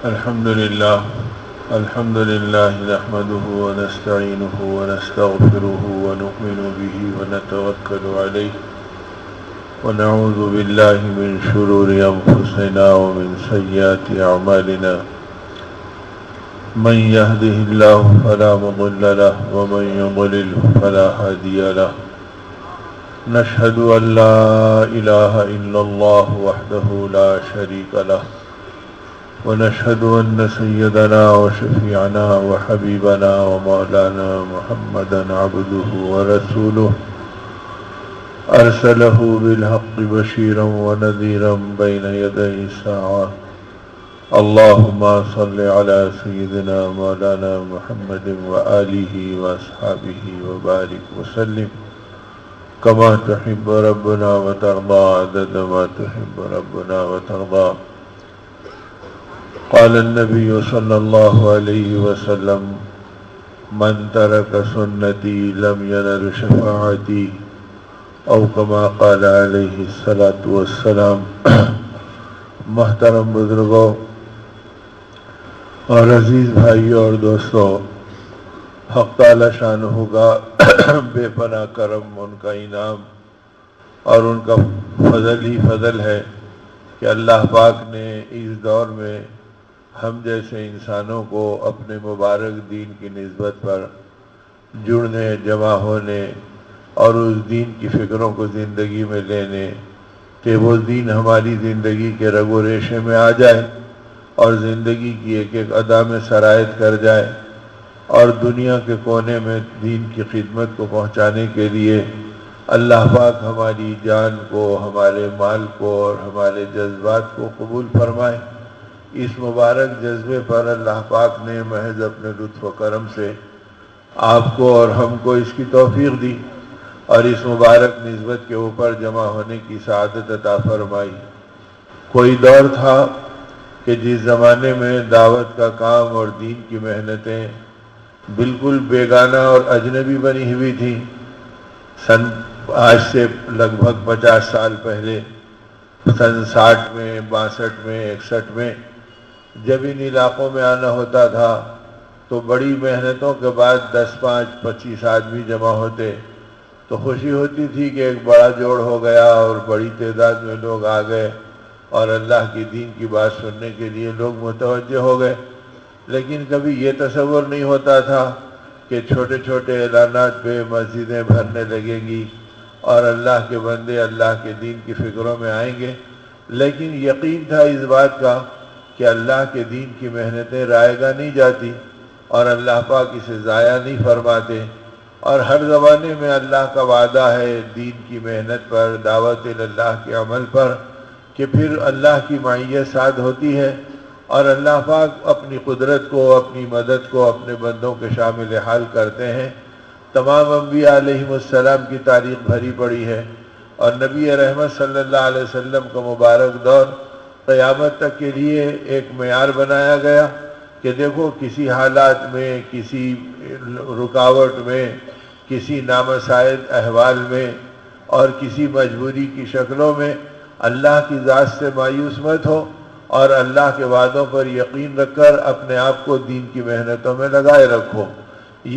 الحمد لله نحمده ونستعينه ونستغفره ونؤمن به ونتوكل عليه ونعوذ بالله من شرور أنفسنا ومن سيئات أعمالنا من يهده الله فلا مضل له ومن يضلل فلا هادي له نشهد أن لا إله إلا الله وحده لا شريك له ونشهد أن سيدنا وشفيعنا وحبيبنا ومولانا محمدا عبده ورسوله أرسله بالحق بشيرا ونذيرا بين يدي الساعة اللهم صل على سيدنا مولانا محمد وآله وأصحابه وبارك وسلم كما تحب ربنا وترضى عدد ما تحب ربنا وترضى قال النبي صلى الله عليه وسلم من ترك سنتي لم ينل شفاعتي او كما قال علیہ الصلاۃ والسلام۔ محترم بزرگوں اور عزیز بھائیوں اور دوستوں، حق تعالی شانہ کا بے پناہ کرم، ان کا انعام اور ان کا فضل ہی فضل ہے کہ اللہ پاک نے اس دور میں ہم جیسے انسانوں کو اپنے مبارک دین کی نسبت پر جڑنے، جمع ہونے اور اس دین کی فکروں کو زندگی میں لینے کہ وہ دین ہماری زندگی کے رگ و ریشے میں آ جائے اور زندگی کی ایک ایک ادا میں سرایت کر جائے اور دنیا کے کونے میں دین کی خدمت کو پہنچانے کے لیے اللہ پاک ہماری جان کو، ہمارے مال کو اور ہمارے جذبات کو قبول فرمائے۔ اس مبارک جذبے پر اللہ پاک نے محض اپنے لطف و کرم سے آپ کو اور ہم کو اس کی توفیق دی اور اس مبارک نسبت کے اوپر جمع ہونے کی سعادت عطا فرمائی۔ کوئی دور تھا کہ جس زمانے میں دعوت کا کام اور دین کی محنتیں بالکل بیگانہ اور اجنبی بنی ہوئی تھیں۔ آج سے لگ بھگ 50 سال پہلے، سن 60 میں، 62 میں، 61 میں جب ان علاقوں میں آنا ہوتا تھا تو بڑی محنتوں کے بعد 10، 5، 25 آدمی جمع ہوتے تو خوشی ہوتی تھی کہ ایک بڑا جوڑ ہو گیا اور بڑی تعداد میں لوگ آ گئے اور اللہ کی دین کی بات سننے کے لیے لوگ متوجہ ہو گئے۔ لیکن کبھی یہ تصور نہیں ہوتا تھا کہ چھوٹے چھوٹے اعلانات پہ مسجدیں بھرنے لگیں گی اور اللہ کے بندے اللہ کے دین کی فکروں میں آئیں گے۔ لیکن یقین تھا اس بات کا کہ اللہ کے دین کی محنتیں رائے گاہ نہیں جاتی اور اللہ پاک اسے ضائع نہیں فرماتے، اور ہر زمانے میں اللہ کا وعدہ ہے دین کی محنت پر، دعوت اللہ کے عمل پر، کہ پھر اللہ کی معیت ساتھ ہوتی ہے اور اللہ پاک اپنی قدرت کو، اپنی مدد کو اپنے بندوں کے شامل حال کرتے ہیں۔ تمام انبیاء علیہم السلام کی تاریخ بھری پڑی ہے اور نبی رحمت صلی اللہ علیہ وسلم کا مبارک دور قیامت تک کے لیے ایک معیار بنایا گیا کہ دیکھو کسی حالات میں، کسی رکاوٹ میں، کسی نامساعد احوال میں اور کسی مجبوری کی شکلوں میں اللہ کی ذات سے مایوس مت ہو اور اللہ کے وعدوں پر یقین رکھ کر اپنے آپ کو دین کی محنتوں میں لگائے رکھو۔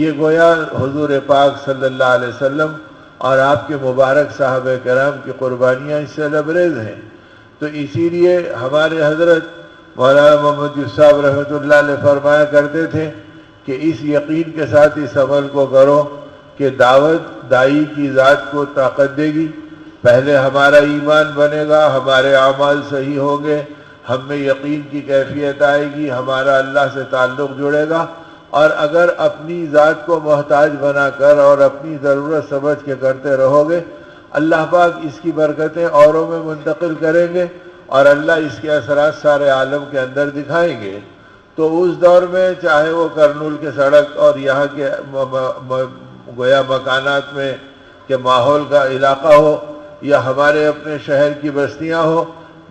یہ گویا حضور پاک صلی اللہ علیہ وسلم اور آپ کے مبارک صحابہ کرام کی قربانیاں اس سے لبریز ہیں۔ تو اسی لیے ہمارے حضرت مولانا محمد یوسف صاحب رحمۃ اللہ علیہ فرمایا کرتے تھے کہ اس یقین کے ساتھ اس عمل کو کرو کہ دعوت داعی کی ذات کو طاقت دے گی۔ پہلے ہمارا ایمان بنے گا، ہمارے اعمال صحیح ہوں گے، ہم میں یقین کی کیفیت آئے گی، ہمارا اللہ سے تعلق جڑے گا، اور اگر اپنی ذات کو محتاج بنا کر اور اپنی ضرورت سمجھ کے کرتے رہو گے، اللہ پاک اس کی برکتیں اوروں میں منتقل کریں گے اور اللہ اس کے اثرات سارے عالم کے اندر دکھائیں گے۔ تو اس دور میں چاہے وہ کرنول کے سڑک اور یہاں کے گویا مکانات میں کہ ماحول کا علاقہ ہو یا ہمارے اپنے شہر کی بستیاں ہو،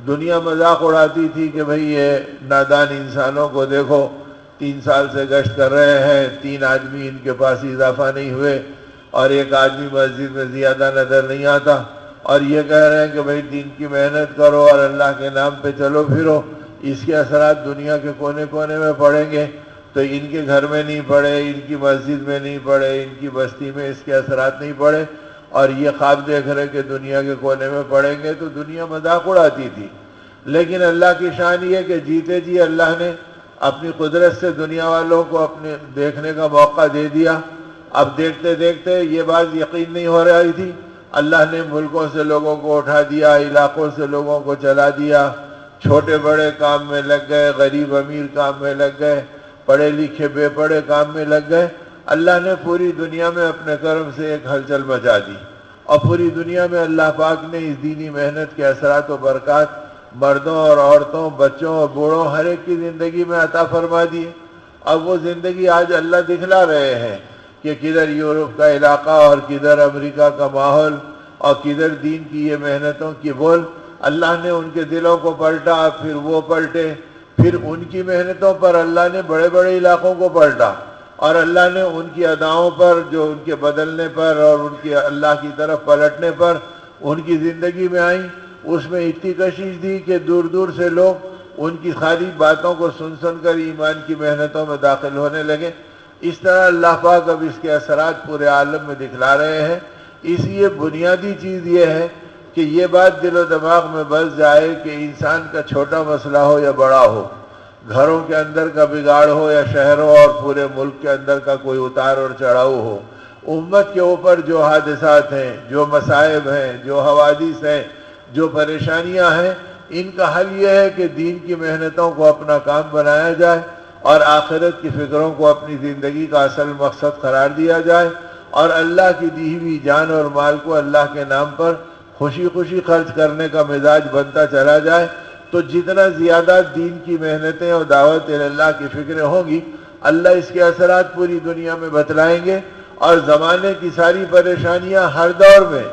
دنیا مذاق اڑاتی تھی کہ بھئی یہ نادان انسانوں کو دیکھو 3 سال سے گشت کر رہے ہیں، 3 آدمی ان کے پاس اضافہ نہیں ہوئے اور 1 آدمی مسجد میں زیادہ نظر نہیں آتا، اور یہ کہہ رہے ہیں کہ بھئی دین کی محنت کرو اور اللہ کے نام پہ چلو پھرو۔ اس کے اثرات دنیا کے کونے کونے میں پڑیں گے، تو ان کے گھر میں نہیں پڑے، ان کی مسجد میں نہیں پڑے، ان کی بستی میں اس کے اثرات نہیں پڑے، اور یہ خواب دیکھ رہے کہ دنیا کے کونے میں پڑیں گے، تو دنیا مذاق اڑاتی تھی۔ لیکن اللہ کی شان یہ کہ جیتے جی اللہ نے اپنی قدرت سے دنیا والوں کو اپنے دیکھنے کا موقع دے دیا۔ اب دیکھتے دیکھتے یہ بات یقین نہیں ہو رہی تھی، اللہ نے ملکوں سے لوگوں کو اٹھا دیا، علاقوں سے لوگوں کو چلا دیا، چھوٹے بڑے کام میں لگ گئے، غریب امیر کام میں لگ گئے، پڑھے لکھے بے پڑھے کام میں لگ گئے۔ اللہ نے پوری دنیا میں اپنے کرم سے ایک ہلچل مچا دی، اور پوری دنیا میں اللہ پاک نے اس دینی محنت کے اثرات و برکات مردوں اور عورتوں، بچوں اور بوڑھوں، ہر ایک کی زندگی میں عطا فرما دی۔ اب وہ زندگی آج اللہ دکھلا رہے ہیں کہ کدھر یورپ کا علاقہ اور کدھر امریکہ کا ماحول اور کدھر دین کی یہ محنتوں کی بول۔ اللہ نے ان کے دلوں کو پلٹا، پھر وہ پلٹے، پھر ان کی محنتوں پر اللہ نے بڑے بڑے علاقوں کو پلٹا، اور اللہ نے ان کی اداؤں پر، جو ان کے بدلنے پر اور ان کی اللہ کی طرف پلٹنے پر ان کی زندگی میں آئیں، اس میں اتنی کشش دی کہ دور دور سے لوگ ان کی خالی باتوں کو سن سن کر ایمان کی محنتوں میں داخل ہونے لگے۔ اس طرح اللہ پاک اب اس کے اثرات پورے عالم میں دکھلا رہے ہیں۔ اس لیے بنیادی چیز یہ ہے کہ یہ بات دل و دماغ میں بس جائے کہ انسان کا چھوٹا مسئلہ ہو یا بڑا ہو، گھروں کے اندر کا بگاڑ ہو یا شہروں اور پورے ملک کے اندر کا کوئی اتار اور چڑھاؤ ہو، امت کے اوپر جو حادثات ہیں، جو مصائب ہیں، جو حوادث ہیں، جو پریشانیاں ہیں، ان کا حل یہ ہے کہ دین کی محنتوں کو اپنا کام بنایا جائے، اور آخرت کی فکروں کو اپنی زندگی کا اصل مقصد قرار دیا جائے، اور اللہ کی دی ہوئی جان اور مال کو اللہ کے نام پر خوشی خوشی خرچ کرنے کا مزاج بنتا چلا جائے۔ تو جتنا زیادہ دین کی محنتیں اور دعوت اللہ کی فکریں ہوں گی، اللہ اس کے اثرات پوری دنیا میں بتلائیں گے، اور زمانے کی ساری پریشانیاں ہر دور میں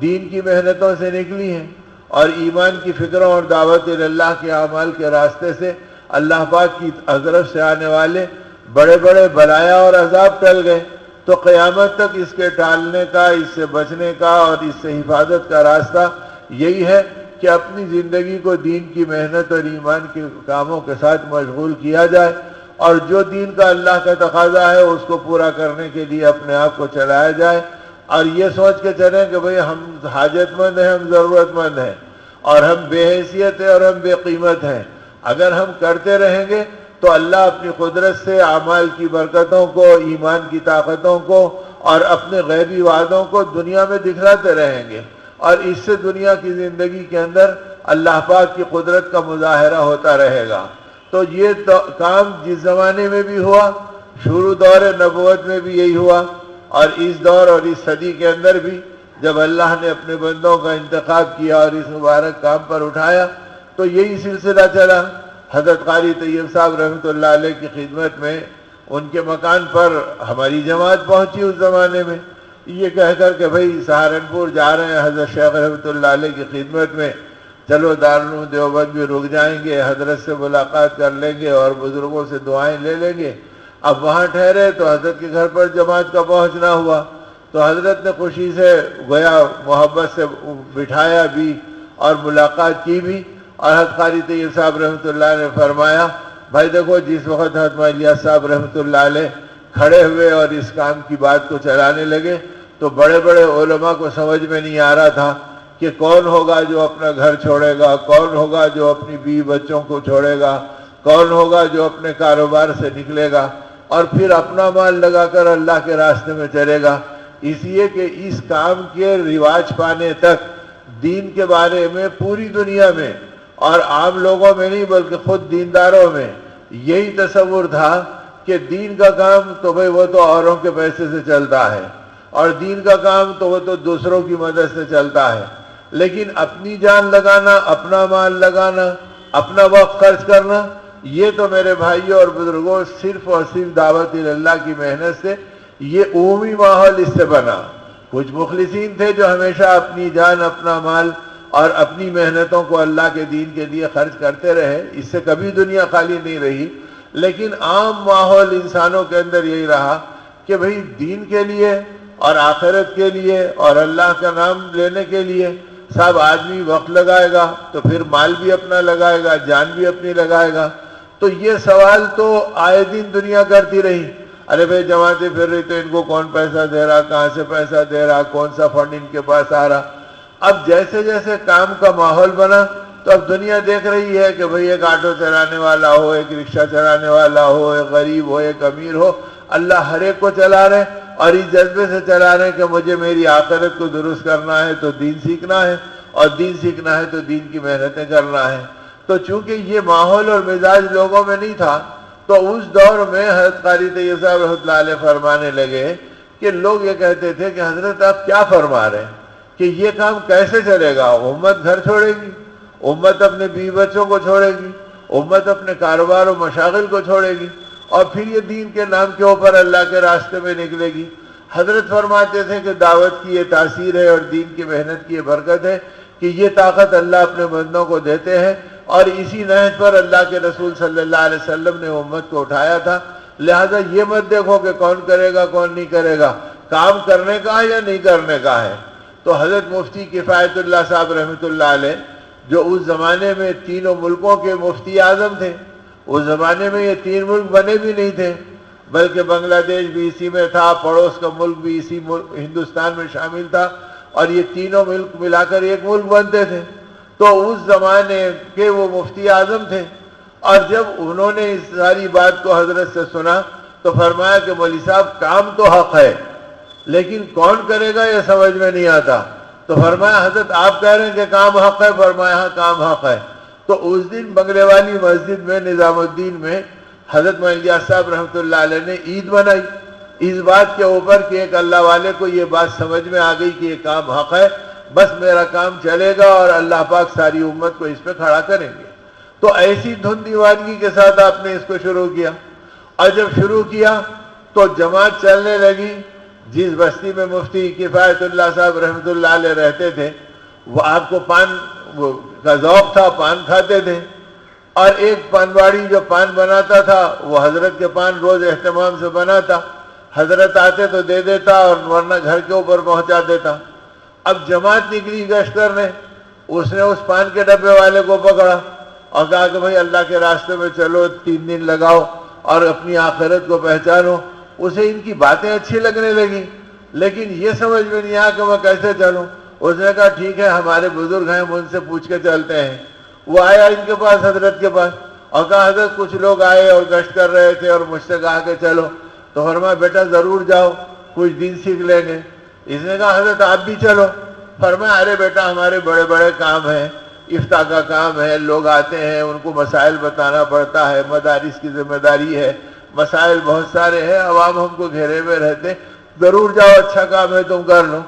دین کی محنتوں سے نکلی ہیں، اور ایمان کی فکروں اور دعوت اللہ کے اعمال کے راستے سے اللہ پاک کی طرف سے آنے والے بڑے بڑے بلایا اور عذاب ٹل گئے۔ تو قیامت تک اس کے ٹالنے کا، اس سے بچنے کا اور اس سے حفاظت کا راستہ یہی ہے کہ اپنی زندگی کو دین کی محنت اور ایمان کے کاموں کے ساتھ مشغول کیا جائے، اور جو دین کا اللہ کا تقاضا ہے اس کو پورا کرنے کے لیے اپنے آپ کو چلایا جائے، اور یہ سوچ کے چلیں کہ بھئی ہم حاجت مند ہیں، ہم ضرورت مند ہیں، اور ہم بے حیثیت ہیں اور ہم بے قیمت ہیں۔ اگر ہم کرتے رہیں گے تو اللہ اپنی قدرت سے اعمال کی برکتوں کو، ایمان کی طاقتوں کو اور اپنے غیبی وعدوں کو دنیا میں دکھلاتے رہیں گے، اور اس سے دنیا کی زندگی کے اندر اللہ پاک کی قدرت کا مظاہرہ ہوتا رہے گا۔ تو یہ کام جس زمانے میں بھی ہوا، شروع دور نبوت میں بھی یہی ہوا، اور اس دور اور اس صدی کے اندر بھی جب اللہ نے اپنے بندوں کا انتخاب کیا اور اس مبارک کام پر اٹھایا، تو یہی سلسلہ چلا۔ حضرت قاری طیب صاحب رحمۃ اللہ علیہ کی خدمت میں ان کے مکان پر ہماری جماعت پہنچی اس زمانے میں، یہ کہہ کر کہ بھئی سہارنپور جا رہے ہیں حضرت شیخ رحمۃ اللہ علیہ کی خدمت میں، چلو دارالعلوم دیوبند بھی رک جائیں گے، حضرت سے ملاقات کر لیں گے اور بزرگوں سے دعائیں لے لیں گے۔ اب وہاں ٹھہرے تو حضرت کے گھر پر جماعت کا پہنچنا ہوا، تو حضرت نے خوشی سے گویا محبت سے بٹھایا بھی اور ملاقات کی بھی، اور حضرت قاری طیب صاحب رحمۃ اللہ نے فرمایا، بھائی دیکھو جس وقت حضرت الیاس صاحب رحمۃ اللہ علیہ کھڑے ہوئے اور اس کام کی بات کو چلانے لگے، تو بڑے بڑے علماء کو سمجھ میں نہیں آ رہا تھا کہ کون ہوگا جو اپنا گھر چھوڑے گا، کون ہوگا جو اپنی بیوی بچوں کو چھوڑے گا، کون ہوگا جو اپنے کاروبار سے نکلے گا اور پھر اپنا مال لگا کر اللہ کے راستے میں چلے گا۔ اس لیے کہ اس کام کے رواج پانے تک دین کے بارے میں پوری دنیا میں اور عام لوگوں میں نہیں بلکہ خود دینداروں میں یہی تصور تھا کہ دین کا کام تو بھئی وہ تو اوروں کے پیسے سے چلتا ہے، اور دین کا کام تو وہ تو دوسروں کی مدد سے چلتا ہے، لیکن اپنی جان لگانا، اپنا مال لگانا، اپنا وقت خرچ کرنا، یہ تو میرے بھائیوں اور بزرگوں صرف اور صرف دعوت اللہ کی محنت سے یہ عمومی ماحول اس سے بنا۔ کچھ مخلصین تھے جو ہمیشہ اپنی جان، اپنا مال اور اپنی محنتوں کو اللہ کے دین کے لیے خرچ کرتے رہے، اس سے کبھی دنیا خالی نہیں رہی، لیکن عام ماحول انسانوں کے اندر یہی رہا کہ بھئی دین کے لیے اور آخرت کے لیے اور اللہ کا نام لینے کے لیے صاحب آدمی وقت لگائے گا تو پھر مال بھی اپنا لگائے گا، جان بھی اپنی لگائے گا. تو یہ سوال تو آئے دن دنیا کرتی رہی، ارے بھائی جماعتیں پھر رہی تو ان کو کون پیسہ دے رہا، کہاں سے پیسہ دے رہا، کون سا فنڈ ان کے پاس آ رہا. اب جیسے جیسے کام کا ماحول بنا تو اب دنیا دیکھ رہی ہے کہ بھئی ایک آٹو چلانے والا ہو، ایک رکشہ چلانے والا ہو، ایک غریب ہو، ایک امیر ہو، اللہ ہر ایک کو چلا رہے اور اس جذبے سے چلا رہے کہ مجھے میری آخرت کو درست کرنا ہے تو دین سیکھنا ہے، اور دین سیکھنا ہے تو دین کی محنتیں کرنا ہے. تو چونکہ یہ ماحول اور مزاج لوگوں میں نہیں تھا تو اس دور میں حضرت قاری طیب صاحب رحمۃ اللہ علیہ فرمانے لگے کہ لوگ یہ کہتے تھے کہ حضرت آپ کیا فرما رہے ہیں کہ یہ کام کیسے چلے گا؟ امت گھر چھوڑے گی، امت اپنے بیوی بچوں کو چھوڑے گی، امت اپنے کاروبار و مشاغل کو چھوڑے گی، اور پھر یہ دین کے نام کے اوپر اللہ کے راستے میں نکلے گی. حضرت فرماتے تھے کہ دعوت کی یہ تاثیر ہے اور دین کی محنت کی یہ برکت ہے کہ یہ طاقت اللہ اپنے بندوں کو دیتے ہیں، اور اسی نہج پر اللہ کے رسول صلی اللہ علیہ وسلم نے امت کو اٹھایا تھا. لہذا یہ مت دیکھو کہ کون کرے گا کون نہیں کرے گا، کام کرنے کا ہے یا نہیں کرنے کا ہے. تو حضرت مفتی کفایت اللہ صاحب رحمۃ اللہ علیہ جو اس زمانے میں تینوں ملکوں کے مفتی اعظم تھے، اس زمانے میں یہ تین ملک بنے بھی نہیں تھے بلکہ بنگلہ دیش بھی اسی میں تھا، پڑوس کا ملک بھی اسی ہندوستان میں شامل تھا، اور یہ تینوں ملک ملا کر ایک ملک بنتے تھے. تو اس زمانے کے وہ مفتی اعظم تھے، اور جب انہوں نے اس ساری بات کو حضرت سے سنا تو فرمایا کہ مولوی صاحب کام تو حق ہے لیکن کون کرے گا یہ سمجھ میں نہیں آتا. تو فرمایا حضرت آپ کہہ رہے ہیں کہ کام حق ہے؟ فرمایا ہاں کام حق ہے. تو اس دن بنگلے والی مسجد میں نظام الدین میں حضرت مہندیاز صاحب رحمۃ اللہ علیہ نے عید منائی اس بات کے اوپر کہ ایک اللہ والے کو یہ بات سمجھ میں آ گئی کہ یہ کام حق ہے، بس میرا کام چلے گا اور اللہ پاک ساری امت کو اس پہ کھڑا کریں گے. تو ایسی دھن دیوانگی کے ساتھ آپ نے اس کو شروع کیا، اور جب شروع کیا تو جماعت چلنے لگی. جس بستی میں مفتی کفایت اللہ صاحب رحمۃ اللہ علیہ رہتے تھے وہ آپ کو پان کا ذوق تھا، پان کھاتے تھے، اور ایک پان واڑی جو پان بناتا تھا وہ حضرت کے پان روز اہتمام سے بناتا، حضرت آتے تو دے دیتا اور ورنہ گھر کے اوپر پہنچا دیتا. اب جماعت نکلی گشت کرنے، اس نے اس پان کے ڈبے والے کو پکڑا اور کہا کہ بھائی اللہ کے راستے میں چلو، 3 دن لگاؤ اور اپنی آخرت کو پہچانو. اسے ان کی باتیں اچھی لگنے لگیں لیکن یہ سمجھ میں نہیں آیا کہ میں کیسے چلوں. اس نے کہا ٹھیک ہے ہمارے بزرگ ہیں ان سے پوچھ کے چلتے ہیں. وہ آیا ان کے پاس، حضرت کے پاس، اور کہا حضرت کچھ لوگ آئے اور گشت کر رہے تھے اور مجھ سے کہا کہ چلو. تو فرمایا بیٹا ضرور جاؤ، کچھ دن سیکھ لیں گے. اس نے کہا حضرت آپ بھی چلو. فرمایا ارے بیٹا ہمارے بڑے بڑے کام ہیں، افتاء کا کام ہے، لوگ آتے ہیں ان کو مسائل بتانا پڑتا ہے، مدارس کی ذمہ داری ہے، مسائل بہت سارے ہیں، عوام ہم کو گھیرے میں رہتے، ضرور جاؤ اچھا کام ہے تم کر لو.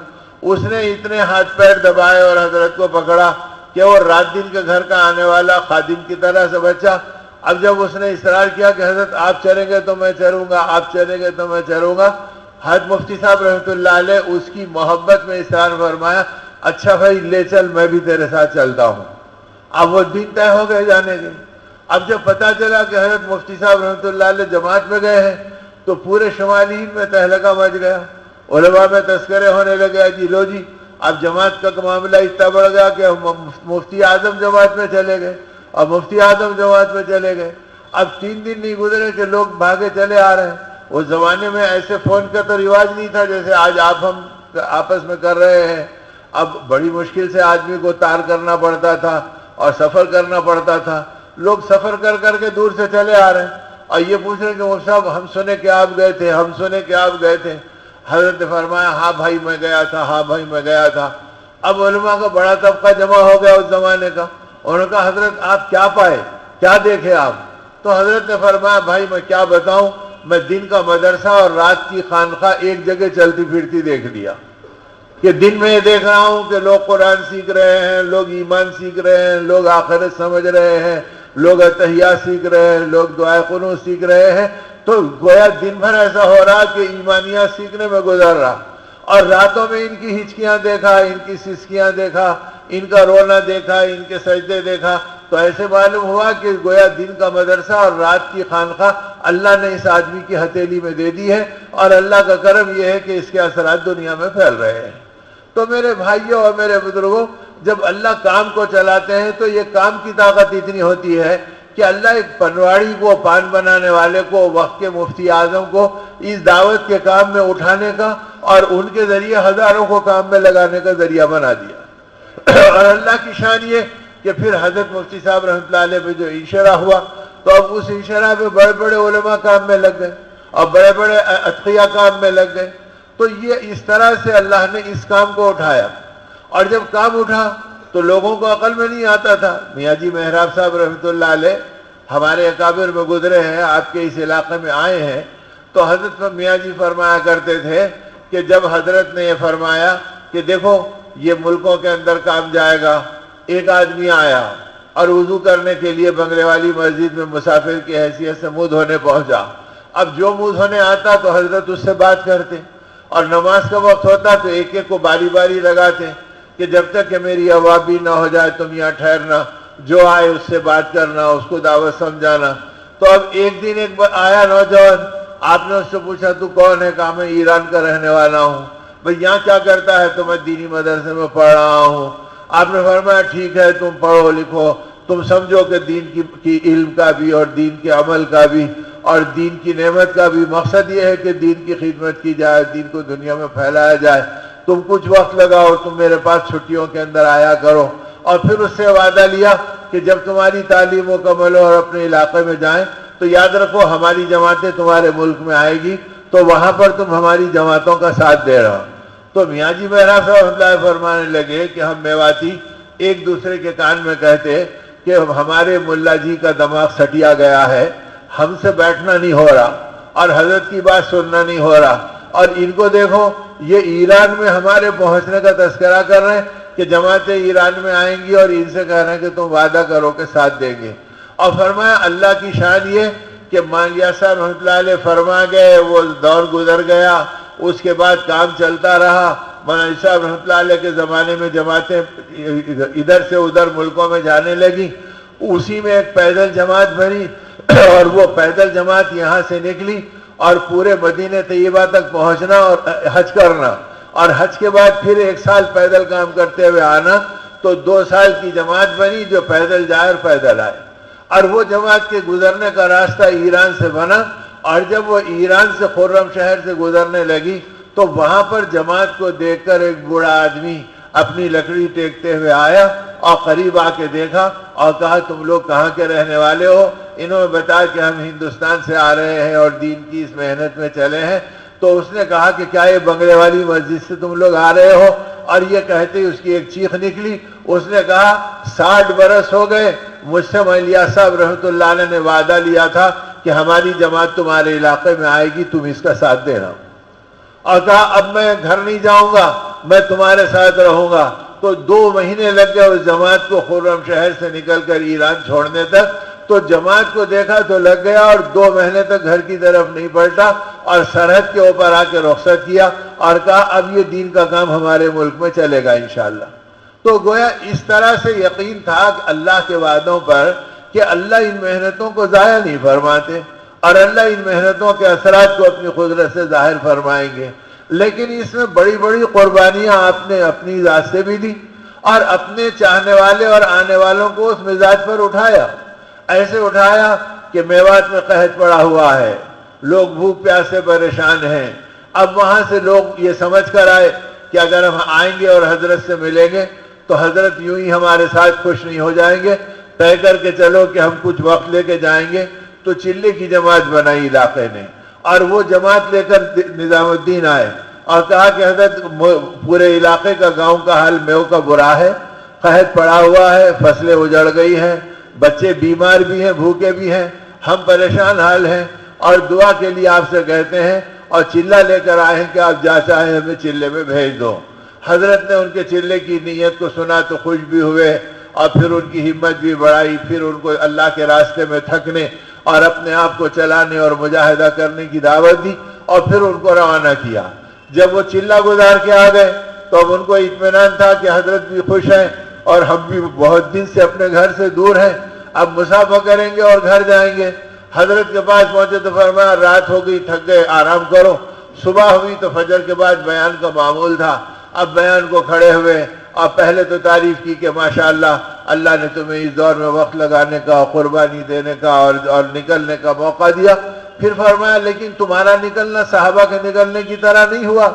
اس نے اتنے ہاتھ پیر دبائے اور حضرت کو پکڑا کہ وہ رات دن کے گھر کا آنے والا خادم کی طرح سے بچا. اب جب اس نے اصرار کیا کہ حضرت آپ چلیں گے تو میں چلوں گا، آپ چلیں گے تو میں چلوں گا، حضرت مفتی صاحب رحمۃ اللہ علیہ اس کی محبت میں اصرار فرمایا اچھا بھائی لے چل میں بھی تیرے ساتھ چلتا ہوں. اب وہ دن طے ہو گئے جانے کے. اب جب پتا چلا کہ حضرت مفتی صاحب رحمۃ اللہ علیہ جماعت میں گئے ہیں تو پورے شمالی ہند میں تہلکہ مچ گیا، علماء میں تذکرے ہونے لگے جی لو جی اب جماعت کا معاملہ اتنا بڑھ گیا کہ مفتی اعظم جماعت میں چلے گئے اور مفتی اعظم جماعت میں چلے گئے. اب 3 دن نہیں گزرے کہ لوگ بھاگے چلے آ رہے ہیں. اس زمانے میں ایسے فون کا تو رواج نہیں تھا جیسے آج آپ ہم آپس میں کر رہے ہیں. اب بڑی مشکل سے آدمی کو تار کرنا پڑتا تھا اور سفر کرنا پڑتا تھا. لوگ سفر کر کر کے دور سے چلے آ رہے ہیں اور یہ پوچھ رہے ہیں کہ مفتی صاحب ہم سنے کہ آپ گئے تھے، ہم سنے کہ آپ گئے تھے. حضرت نے فرمایا ہاں بھائی میں گیا تھا، ہاں بھائی میں گیا تھا. اب علماء کا بڑا طبقہ جمع ہو گیا اس زمانے کا. انہوں نے کہا حضرت آپ کیا پائے، کیا دیکھے آپ؟ تو حضرت نے فرمایا بھائی میں کیا بتاؤں، میں دن کا مدرسہ اور رات کی خانقاہ ایک جگہ چلتی پھرتی دیکھ لیا. کہ دن میں یہ دیکھ رہا ہوں کہ لوگ قرآن سیکھ رہے ہیں، لوگ ایمان سیکھ رہے ہیں، لوگ آخرت سمجھ رہے ہیں، لوگ اتحیات سیکھ رہے ہیں، لوگ دعائے قنوت سیکھ رہے ہیں. تو گویا دن بھر ایسا ہو رہا کہ ایمانیات سیکھنے میں گزر رہا، اور راتوں میں ان کی ہچکیاں دیکھا، ان کی سسکیاں دیکھا، ان کا رونا دیکھا، ان کے سجدے دیکھا. تو ایسے معلوم ہوا کہ گویا دن کا مدرسہ اور رات کی خانقاہ اللہ نے اس آدمی کی ہتھیلی میں دے دی ہے، اور اللہ کا کرم یہ ہے کہ اس کے اثرات دنیا میں پھیل رہے ہیں. تو میرے بھائیوں اور میرے بزرگوں، جب اللہ کام کو چلاتے ہیں تو یہ کام کی طاقت اتنی ہوتی ہے کہ اللہ ایک پنواڑی کو، پان بنانے والے کو، وقت کے مفتی اعظم کو اس دعوت کے کام میں اٹھانے کا اور ان کے ذریعے ہزاروں کو کام میں لگانے کا ذریعہ بنا دیا۔ اور اللہ کی شان یہ کہ پھر حضرت مفتی صاحب رحمۃ اللہ علیہ پہ جو انشرا ہوا تو اب اس انشرا پہ بڑے بڑے علماء کام میں لگ گئے اور بڑے بڑے اتقیاء کام میں لگ گئے۔ تو یہ اس طرح سے اللہ نے اس کام کو اٹھایا، اور جب کام اٹھا تو لوگوں کو عقل میں نہیں آتا تھا۔ میاں جی محراب صاحب رحمۃ اللہ علیہ ہمارے اکابر میں گزرے ہیں، آپ کے اس علاقے میں آئے ہیں، تو حضرت میاں جی فرمایا کرتے تھے کہ جب حضرت نے یہ فرمایا کہ دیکھو یہ ملکوں کے اندر کام جائے گا، ایک آدمی آیا اور وضو کرنے کے لیے بنگلے والی مسجد میں مسافر کی حیثیت سے منہ دھونے پہنچا۔ اب جو منہ دھونے آتا تو حضرت اس سے بات کرتے، اور نماز کا وقت ہوتا تو ایک ایک کو باری باری لگاتے کہ جب تک کہ میری اوابی نہ ہو جائے تم یہاں ٹھہرنا، جو آئے اس سے بات کرنا، اس کو دعوت سمجھانا۔ تو اب ایک دن ایک آیا نوجوان، آپ نے اس سے پوچھا تو کون ہے؟ کہا میں ایران کا رہنے والا ہوں۔ بھئی یہاں کیا کرتا ہے؟ تو میں دینی مدرسے میں پڑھ رہا ہوں۔ آپ نے فرمایا ٹھیک ہے، تم پڑھو لکھو، تم سمجھو کہ دین کی علم کا بھی اور دین کے عمل کا بھی اور دین کی نعمت کا بھی مقصد یہ ہے کہ دین کی خدمت کی جائے، دین کو دنیا میں پھیلایا جائے۔ تم کچھ وقت لگاؤ، تم میرے پاس چھٹیوں کے اندر آیا کرو۔ اور پھر اس سے وعدہ لیا کہ جب تمہاری تعلیم مکمل ہو اور اپنے علاقے میں جائیں تو یاد رکھو ہماری جماعتیں تمہارے ملک میں آئے گی تو وہاں پر تم ہماری جماعتوں کا ساتھ دے رہا۔ تو میاں جی محراب صاحب اللہ فرمانے لگے کہ ہم میواتی ایک دوسرے کے کان میں کہتے کہ ہمارے ملا جی کا دماغ سٹیا گیا ہے، ہم سے بیٹھنا نہیں ہو رہا اور حضرت کی بات سننا نہیں ہو رہا، اور ان کو دیکھو یہ ایران میں ہمارے پہنچنے کا تذکرہ کر رہے ہیں کہ جماعتیں ایران میں آئیں گی اور ان سے کہہ رہے ہیں کہ تم وعدہ کرو کہ ساتھ دیں گے۔ اور فرمایا اللہ کی شان یہ کہ مانگیا صاحب رحمۃ اللہ علیہ فرما گئے، وہ دور گزر گیا، اس کے بعد کام چلتا رہا۔ مولانا صاحب رحمۃ اللہ علیہ کے زمانے میں جماعتیں ادھر سے ادھر ملکوں میں جانے لگی، اسی میں ایک پیدل جماعت بنی اور وہ پیدل جماعت یہاں سے نکلی اور پورے مدینہ طیبہ تک پہنچنا اور حج کرنا، اور حج کے بعد پھر ایک سال پیدل کام کرتے ہوئے آنا، تو 2 سال کی جماعت بنی جو پیدل جائے اور پیدل آئے۔ اور وہ جماعت کے گزرنے کا راستہ ایران سے بنا، اور جب وہ ایران سے خرم شہر سے گزرنے لگی تو وہاں پر جماعت کو دیکھ کر ایک بوڑھا آدمی اپنی لکڑی ٹیکتے ہوئے آیا اور قریب آ کے دیکھا اور کہا تم لوگ کہاں کے رہنے والے ہو؟ انہوں نے بتایا کہ ہم ہندوستان سے آ رہے ہیں اور دین کی اس محنت میں چلے ہیں۔ تو اس نے کہا کہ کیا یہ بنگلے والی مسجد سے تم لوگ آ رہے ہو؟ اور یہ کہتے ہی اس کی ایک چیخ نکلی، اس نے کہا 60 برس ہو گئے مجھ سے مولیا صاحب رحمۃ اللہ علیہ نے وعدہ لیا تھا کہ ہماری جماعت تمہارے علاقے میں آئے گی، تم اس کا ساتھ دینا۔ اور کہا اب میں گھر نہیں جاؤں گا، میں تمہارے ساتھ رہوں گا۔ تو 2 مہینے لگ گئے اس جماعت کو خرم شہر سے نکل کر ایران چھوڑنے تک۔ تو جماعت کو دیکھا تو لگ گیا اور 2 مہینے تک گھر کی طرف نہیں پلٹا اور سرحد کے اوپر آ کے رخصت کیا اور کہا اب یہ دین کا کام ہمارے ملک میں چلے گا انشاءاللہ۔ تو گویا اس طرح سے یقین تھا کہ اللہ کے وعدوں پر کہ اللہ ان محنتوں کو ضائع نہیں فرماتے اور اللہ ان محنتوں کے اثرات کو اپنی قدرت سے ظاہر فرمائیں گے۔ لیکن اس میں بڑی بڑی قربانیاں آپ نے اپنی ذات سے بھی دی اور اپنے چاہنے والے اور آنے والوں کو اس مزاج پر اٹھایا، ایسے اٹھایا کہ میوات میں قحط پڑا ہوا ہے، لوگ بھوک پیاس سے پریشان ہیں۔ اب وہاں سے لوگ یہ سمجھ کر آئے کہ اگر ہم آئیں گے اور حضرت سے ملیں گے تو حضرت یوں ہی ہمارے ساتھ خوش نہیں ہو جائیں گے، طے کر کے چلو کہ ہم کچھ وقت لے کے جائیں گے۔ تو چلے کی جماعت بنائی علاقے نے، اور وہ جماعت لے کر نظام الدین آئے اور کہا کہ حضرت پورے علاقے کا گاؤں کا حال میو کا برا ہے، قحط پڑا ہوا ہے، فصلیں اجڑ گئی ہیں، بچے بیمار بھی ہیں، بھوکے بھی ہیں، ہم پریشان حال ہیں اور دعا کے لیے آپ سے کہتے ہیں اور چلہ لے کر آئے ہیں کہ آپ جا چاہیں ہمیں چلے میں بھیج دو۔ حضرت نے ان کے چلے کی نیت کو سنا تو خوش بھی ہوئے اور پھر ان کی ہمت بھی بڑھائی، پھر ان کو اللہ کے راستے میں تھکنے اور اپنے آپ کو چلانے اور مجاہدہ کرنے کی دعوت دی اور پھر ان کو روانہ کیا۔ جب وہ چلہ گزار کے آ گئے تو اب ان کو اطمینان تھا کہ حضرت بھی خوش ہیں اور ہم بھی بہت دن سے اپنے گھر سے دور ہیں، اب مسافہ کریں گے اور گھر جائیں گے۔ حضرت کے پاس پہنچے تو فرمایا رات ہو گئی، تھک گئے، آرام کرو۔ صبح ہوئی تو فجر کے بعد بیان کا معمول تھا، اب بیان کو کھڑے ہوئے اور پہلے تو تعریف کی کہ ماشاءاللہ اللہ نے تمہیں اس دور میں وقت لگانے کا، قربانی دینے کا اور نکلنے کا موقع دیا. پھر فرمایا لیکن تمہارا نکلنا صحابہ کے نکلنے کی طرح نہیں ہوا.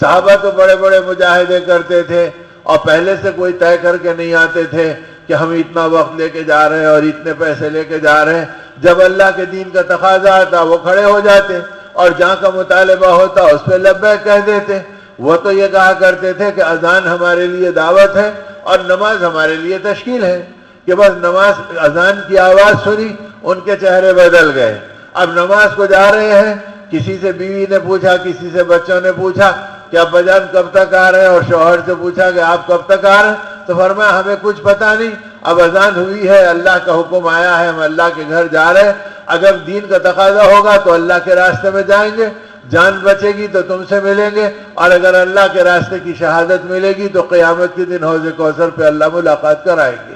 صحابہ تو بڑے بڑے مجاہدے کرتے تھے اور پہلے سے کوئی طے کر کے نہیں آتے تھے کہ ہم اتنا وقت لے کے جا رہے ہیں اور اتنے پیسے لے کے جا رہے ہیں. جب اللہ کے دین کا تقاضا آتا وہ کھڑے ہو جاتے اور جہاں کا مطالبہ ہوتا اس پہ لبیک کہہ دیتے. وہ تو یہ کہا کرتے تھے کہ اذان ہمارے لیے دعوت ہے اور نماز ہمارے لیے تشکیل ہے، کہ بس نماز اذان کی آواز سنی ان کے چہرے بدل گئے. اب نماز کو جا رہے ہیں، کسی سے بیوی نے پوچھا، کسی سے بچوں نے پوچھا کہ ابا جان کب تک آ رہے ہیں، اور شوہر سے پوچھا کہ آپ کب تک آ رہے ہیں، تو فرمایا ہمیں کچھ پتہ نہیں، اب اذان ہوئی ہے، اللہ کا حکم آیا ہے، ہم اللہ کے گھر جا رہے ہیں. اگر دین کا تقاضا ہوگا تو اللہ کے راستے میں جائیں گے، جان بچے گی تو تم سے ملیں گے، اور اگر اللہ کے راستے کی شہادت ملے گی تو قیامت کے دن حوض کوثر پہ اللہ ملاقات کرائیں گے.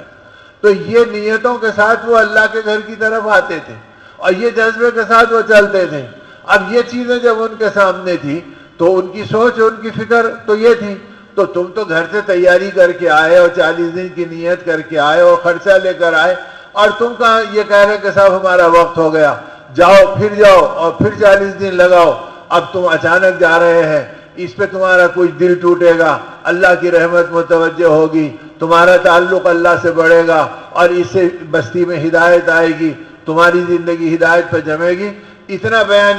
تو یہ نیتوں کے ساتھ وہ اللہ کے گھر کی طرف آتے تھے اور یہ جذبے کے ساتھ وہ چلتے تھے. اب یہ چیزیں جب ان کے سامنے تھی تو ان کی سوچ، ان کی فکر تو یہ تھی. تو تم تو گھر سے تیاری کر کے آئے اور 40 دن کی نیت کر کے آئے اور خرچہ لے کر آئے، اور تم کہاں یہ کہہ رہے کہ صاحب ہمارا وقت ہو گیا، جاؤ اور پھر 40 دن لگاؤ. اب تم اچانک جا رہے ہیں، اس پہ تمہارا کچھ دل ٹوٹے گا، اللہ کی رحمت متوجہ ہوگی، تمہارا تعلق اللہ سے بڑھے گا اور اس سے بستی میں ہدایت آئے گی، تمہاری زندگی ہدایت پہ جمے گی. اتنا بیان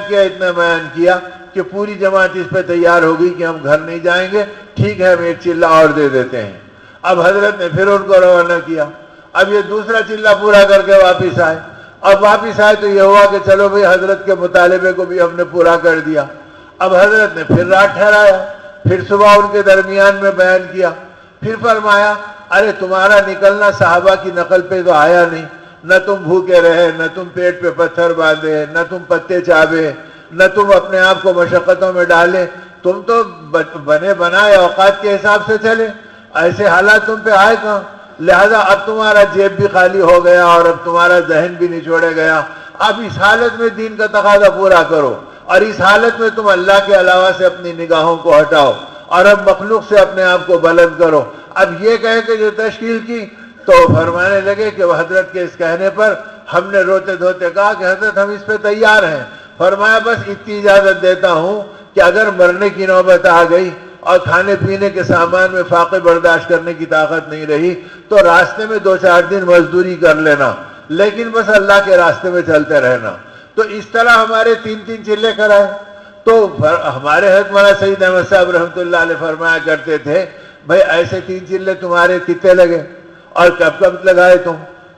کیا کہ پوری جماعت اس پہ تیار ہوگی کہ ہم گھر نہیں جائیں گے، ٹھیک ہے ہم ایک چلہ اور دے دیتے ہیں. اب حضرت نے پھر ان کو روانہ کیا. اب یہ دوسرا چلہ پورا کر کے واپس آئے. اب واپس آئے تو یہ ہوا کہ چلو بھئی حضرت کے مطالبے کو بھی ہم نے پورا کر دیا. اب حضرت نے پھر رات ٹھہرایا، پھر صبح ان کے درمیان میں بیان کیا. پھر فرمایا ارے تمہارا نکلنا صحابہ کی نقل پہ تو آیا نہیں، نہ تم بھوکے رہے، نہ تم پیٹ پہ پتھر باندھے، نہ تم پتے چابے، نہ تم اپنے آپ کو مشقتوں میں ڈالے. تم تو بنے بنائے اوقات کے حساب سے چلے، ایسے حالات تم پہ آئے کہاں. لہذا اب تمہارا جیب بھی خالی ہو گیا اور اب تمہارا ذہن بھی نچوڑے گیا. اب اس حالت میں دین کا تقاضا پورا کرو، اور اس حالت میں تم اللہ کے علاوہ سے اپنی نگاہوں کو ہٹاؤ اور اب مخلوق سے اپنے آپ کو بلند کرو. اب یہ کہہ کے جو تشکیل کی تو فرمانے لگے کہ وہ حضرت کے اس کہنے پر ہم نے روتے دھوتے کہا کہ حضرت ہم اس پہ تیار ہیں. فرمایا بس اتنی اجازت دیتا ہوں کہ اگر مرنے کی نوبت آ گئی اور کھانے پینے کے سامان میں فاقے برداشت کرنے کی طاقت نہیں رہی تو راستے میں 2-4 دن مزدوری کر لینا، لیکن بس اللہ کے راستے میں چلتے رہنا. تو اس طرح ہمارے 3 چلے کرائے. تو ہمارے حضرت مولانا سید احمد صاحب رحمۃ اللہ علیہ فرمایا کرتے تھے بھائی ایسے 3 چلے تمہارے کتنے لگے اور کب لگائے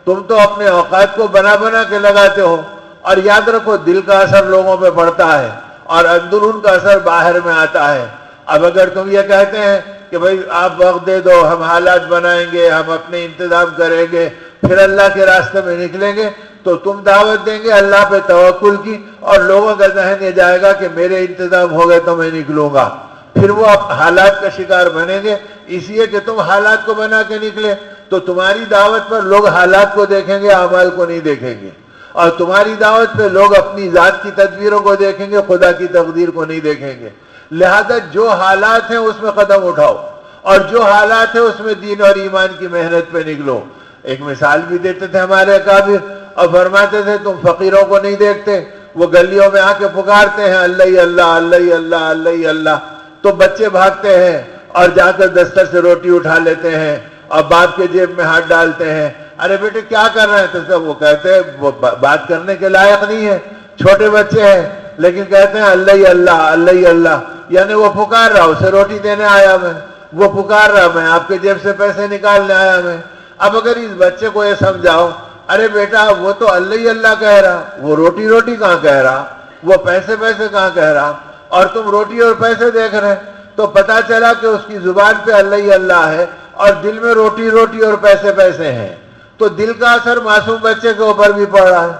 تم تو اپنے اوقات کو بنا کے لگاتے ہو. اور یاد رکھو دل کا اثر لوگوں پہ پڑتا ہے اور اندرون کا اثر باہر میں آتا ہے. اب اگر تم یہ کہتے ہیں کہ بھائی آپ وقت دے دو، ہم حالات بنائیں گے، ہم اپنے انتظام کریں گے، پھر اللہ کے راستے میں نکلیں گے، تو تم دعوت دیں گے اللہ پہ توکل کی اور لوگوں کا ذہن یہ جائے گا کہ میرے انتظام ہو گئے تو میں نکلوں گا. پھر وہ حالات کا شکار بنیں گے. اس لیے کہ تم حالات کو بنا کے نکلے تو تمہاری دعوت پر لوگ حالات کو دیکھیں گے، اعمال کو نہیں دیکھیں گے، اور تمہاری دعوت پہ لوگ اپنی ذات کی تدبیروں کو دیکھیں گے، خدا کی تقدیر کو نہیں دیکھیں گے. لہذا جو حالات ہیں اس میں قدم اٹھاؤ اور جو حالات ہیں اس میں دین اور ایمان کی محنت پہ نکلو. ایک مثال بھی دیتے تھے ہمارے اکابر اور فرماتے تھے تم فقیروں کو نہیں دیکھتے، وہ گلیوں میں آ کے پکارتے ہیں اللہ اللہ اللہ اللہ اللہ اللہ، تو بچے بھاگتے ہیں اور جا کر دستر سے روٹی اٹھا لیتے ہیں اور باپ کے جیب میں ہاتھ ڈالتے ہیں. ارے بیٹے کیا کر رہے ہیں؟ تو سب وہ کہتے ہیں وہ بات کرنے کے لائق نہیں ہے، چھوٹے بچے ہیں لیکن کہتے ہیں اللہ اللہ اللہ اللہ، یعنی وہ پکار رہا اسے روٹی دینے آیا میں، وہ پکار رہا میں آپ کے جیب سے پیسے نکالنے آیا میں. اب اگر اس بچے کو یہ سمجھاؤ ارے بیٹا وہ تو اللہ اللہ کہہ رہا، وہ روٹی روٹی کہاں کہہ رہا، وہ پیسے پیسے کہاں کہہ رہا، اور تم روٹی اور پیسے دیکھ رہے، تو پتا چلا کہ اس کی زبان پہ اللہ اللہ ہے اور دل میں روٹی روٹی اور پیسے پیسے ہیں. تو دل کا اثر معصوم بچے کے اوپر بھی پڑ رہا ہے.